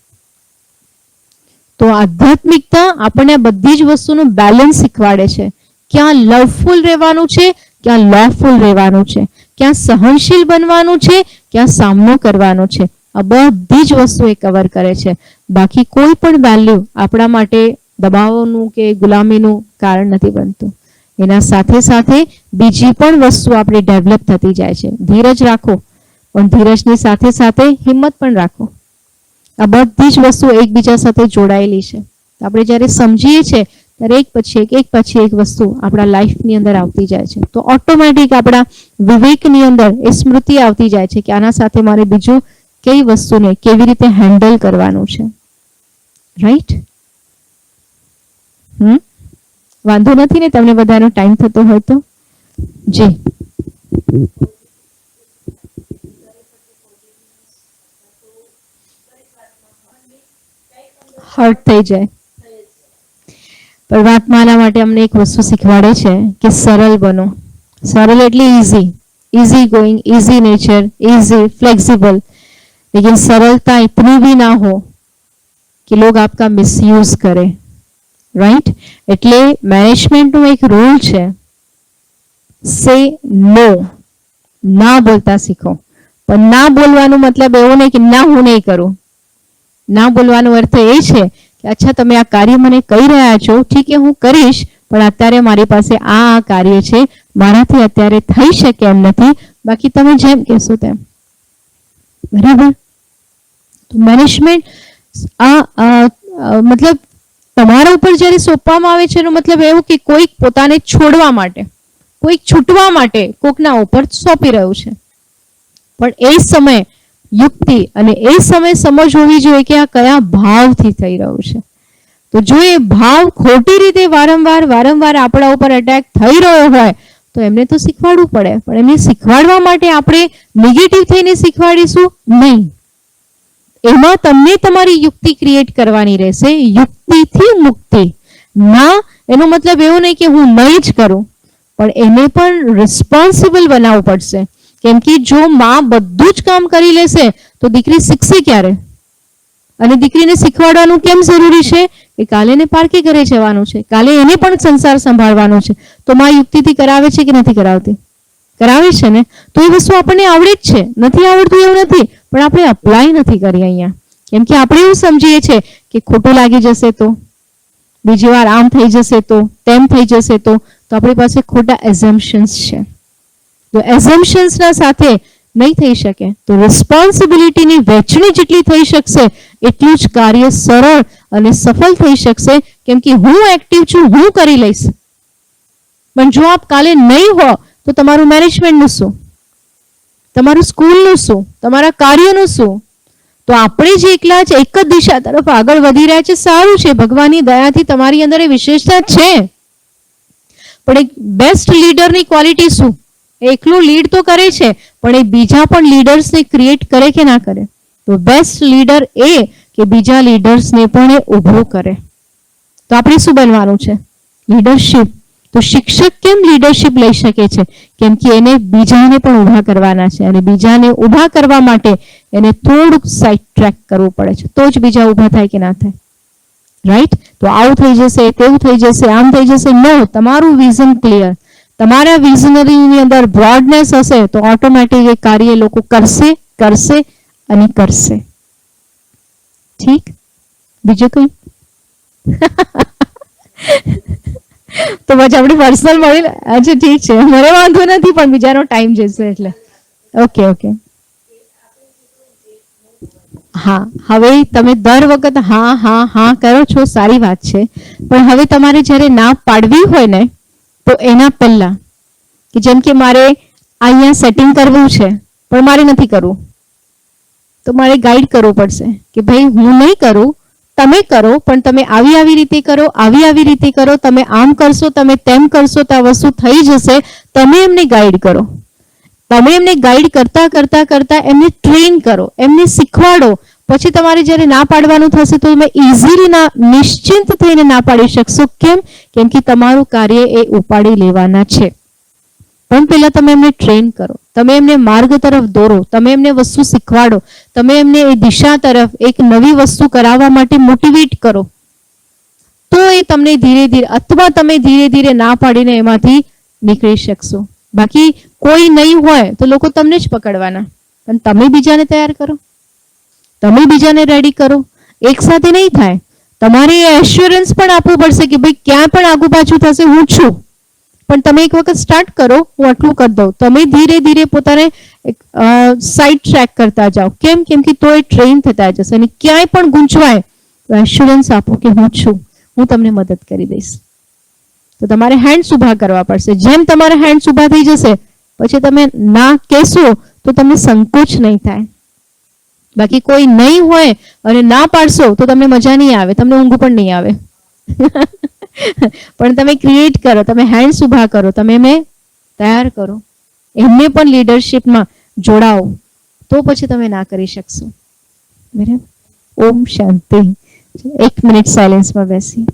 તો આધ્યાત્મિકતા આપણને આ બધી જ વસ્તુનું બેલેન્સ શીખવાડે છે. ક્યાં લવફુલ રહેવાનું છે, ક્યાં લોફુલ રહેવાનું છે, ક્યાં સહનશીલ બનવાનું છે, ક્યાં સામનો કરવાનો છે. આ બધી જ વસ્તુ એ કવર કરે છે. બાકી કોઈ પણ વેલ્યુ આપણા માટે દબાવવાનું કે ગુલામીનું કારણ નથી બનતું. એના સાથે સાથે બીજી પણ વસ્તુ આપણી ડેવલપ થતી જાય છે. ધીરજ રાખો, પણ ધીરજની સાથે સાથે હિંમત પણ રાખો. આ બધી જ વસ્તુ એકબીજા સાથે જોડાયેલી છે. આપણે જ્યારે સમજીએ છીએ ત્યારે એક પછી એક વસ્તુ આપણા લાઈફની અંદર આવતી જાય છે. તો ઓટોમેટિક આપણા વિવેકની અંદર એ સ્મૃતિ આવતી જાય છે કે આના સાથે મારે બીજું કઈ વસ્તુને કેવી રીતે હેન્ડલ કરવાનું છે. રાઈટ? વાંધો નથી ને તમને બધાનો ટાઈમ થતો હોય તો? જી. હર્ટ થઈ જાય. પરમાત્મા આના માટે અમને એક વસ્તુ શીખવાડે છે કે સરળ બનો. સરળ એટલે easy going, easy nature, easy flexible. लेकिन सरलता इतनी भी ना हो कि लोग आपका मिसयूज करें. राइट? એટલે મેનેજમેન્ટનો એક રૂલ છે, સે નો. ના બોલતા શીખો. પણ ના બોલવાનો મતલબ એવો નહીં કે ના હું નહીં કરું. ના બોલવાનો અર્થ એ છે કે અચ્છા તમે આ કાર્ય મને કહી રહ્યા છો, ઠીક છે હું કરીશ, પણ અત્યારે મારી પાસે આ કાર્ય છે, મારાથી અત્યારે થઈ શકે એમ નથી, બાકી તમે જેમ કહેશો તેમ. બરાબર? તો મેનેજમેન્ટ મતલબ તમારા ઉપર જ્યારે સોંપવામાં આવે છે એનો મતલબ એવું કે કોઈક પોતાને છોડવા માટે, કોઈક છૂટવા માટે કોકના ઉપર સોંપી રહ્યું છે. પણ એ સમય યુક્તિ અને એ સમય સમજ હોવી જોઈએ કે આ કયા ભાવથી થઈ રહ્યું છે. તો જો એ ભાવ ખોટી રીતે વારંવાર આપણા ઉપર અટેક થઈ રહ્યો હોય તો એમને તો શીખવાડવું પડે. પણ એમને શીખવાડવા માટે આપણે નેગેટિવ થઈને શીખવાડીશું નહીં. એમાં તમને તમારી યુક્તિ ક્રિએટ કરવાની રહેશે. યુક્તિથી મુક્તિ ના, એનો મતલબ એવો નહીં કે હું નહીં જ કરું, પણ એને પણ રિસ્પોન્સિબલ બનાવવું પડશે. કેમ કે જો માં બધું જ કામ કરી લેશે તો દીકરી શીખશે ક્યારે? અને દીકરીને શીખવાડવાનું કેમ જરૂરી છે કે કાલે એને પારકી ઘરે જવાનું છે, કાલે એને પણ સંસાર સંભાળવાનો છે. તો માં યુક્તિથી કરાવે છે કે નથી કરાવતી? કરાવે છે ને. તો એ વસ્તુ આપણને આવડે જ છે, નથી આવડતું એવું નથી, પણ આપણે અપ્લાય નથી કરી અહીંયા. કેમ કે આપણે એવું સમજીએ છીએ કે ખોટું લાગી જશે તો, બીજી વાર આમ થઈ જશે તો, તેમ થઈ જશે તો આપણી પાસે ખોટા એઝમ્પશન્સ છે. તો એઝમ્પશન્સના સાથે નહીં થઈ શકે તો રિસ્પોન્સિબિલિટીની વહેંચણી જેટલી થઈ શકશે એટલું જ કાર્ય સરળ અને સફળ થઈ શકશે. કેમ કે હું એક્ટિવ છું, હું કરી લઈશ. પણ જો આપ કાલે નહીં હો તો તમારું મેનેજમેન્ટનું શું, તમારું સ્કૂલનું શું, તમારા કાર્યનું શું? તો આપણે જે એકલા જ એક જ દિશા તરફ આગળ વધી રહ્યા છે, સારું છે, ભગવાનની દયાથી તમારી અંદર એ વિશેષતા છે. પણ એક બેસ્ટ લીડરની ક્વોલિટી શું? એકલું લીડ તો કરે છે, પણ એ બીજા પણ લીડર્સને ક્રિએટ કરે કે ના કરે? તો બેસ્ટ લીડર એ કે બીજા લીડર્સને પણ એ ઊભો કરે. તો આપણે શું બનવાનું છે? લીડરશિપ. તો શિક્ષક કેમ લીડરશિપ લઈ શકે છે? કેમ કે એને બીજાને પણ ઊભા કરવાના છે, અને બીજાને ઊભા કરવા માટે એને થોડુંક સાઇડ ટ્રેક કરવું પડે છે, તો જ બીજા ઊભા થાય કે ના થાય. રાઈટ? તો આવું થઈ જશે, તેવું થઈ જશે, આમ થઈ જશે. નો, તમારું વિઝન ક્લિયર, તમારા વિઝનરીની અંદર બ્રોડનેસ હશે તો ઓટોમેટિક એ કાર્ય લોકો કરશે, કરશે અને કરશે. ઠીક? બીજું કઈ? તો પછી આપણે પર્સનલ મળી. અચ્છા ઠીક છે, મને વાંધો નથી, પણ બીજાનો ટાઈમ જશે એટલે. Okay okay. હા, હવે તમે દર વખત હા હા હા કરો છો, સારી વાત છે. પણ હવે તમારે જ્યારે ના પાડવી હોય ને, તો એના પહેલા કે જેમ કે મારે અહીંયા સેટિંગ કરવું છે પણ મારે નથી કરવું, તો મારે ગાઈડ કરવું પડશે કે ભાઈ હું નહીં કરું, તમે કરો, પણ તમે આવી આવી રીતે કરો, આવી આવી રીતે કરો, તમે આમ કરશો, તમે તેમ કરશો તો આ વસ્તુ થઈ જશે. તમે એમને ગાઈડ કરો. તમે એમને ગાઈડ કરતા કરતા કરતા એમને ટ્રેન કરો, એમને શીખવાડો. પછી તમારે જ્યારે ના પાડવાનું થશે તો તમે ઇઝીલી ના, નિશ્ચિંત થઈને ના પાડી શકશો. કેમ? કેમ કે તમારું કાર્ય એ ઉપાડી લેવાના છે. પણ પહેલા તમે એમને ટ્રેન કરો, તમે એમને માર્ગ તરફ દોરો, તમે એમને વસ્તુ શીખવાડો, તમે એમને એ દિશા તરફ એક નવી વસ્તુ કરાવવા માટે મોટિવેટ કરો. તો એ તમને ધીરે ધીરે, અથવા તમે ધીરે ધીરે ના પાડીને એમાંથી નીકળી શકશો. બાકી કોઈ નહીં હોય તો લોકો તમને જ પકડવાના. પણ તમે બીજાને તૈયાર કરો, તમે બીજાને રેડી કરો, એક સાથે નહીં થાય. તમારે એ એશ્યોરન્સ પણ આપવું પડશે કે ભાઈ ક્યાં પણ આગુ પાછું થશે હું છું, પણ તમે એક વખત સ્ટાર્ટ કરો, હું આટલું કરી દઉં. તમે ધીરે ધીરે પોતાને સાઇડ ટ્રેક કરતા જાઓ. કેમ? કેમ કે તો એ ટ્રેન થતા જશે. અને ક્યાંય પણ ગૂંચવાય તો એશ્યોરન્સ આપો કે હું છું, હું તમને મદદ કરી દઈશ. તો તમારે હેન્ડ્સ ઊભા કરવા પડશે. જેમ તમારા હેન્ડ્સ ઊભા થઈ જશે પછી તમે ના કહેશો તો તમને સંકોચ નહીં થાય. બાકી કોઈ નહીં હોય અને ના પાડશો તો તમને મજા નહીં આવે, તમને ઊંઘ પણ નહીં આવે. પણ તમે ક્રિએટ કરો, તમે હેન્ડ્સ ઊભા કરો, તમે એમને તૈયાર કરો, એમને પણ લીડરશિપમાં જોડાઓ, તો પછી તમે ના કરી શકશો. બરાબર? ઓમ શાંતિ. 1 મિનિટ સાયલેન્સમાં બેસી.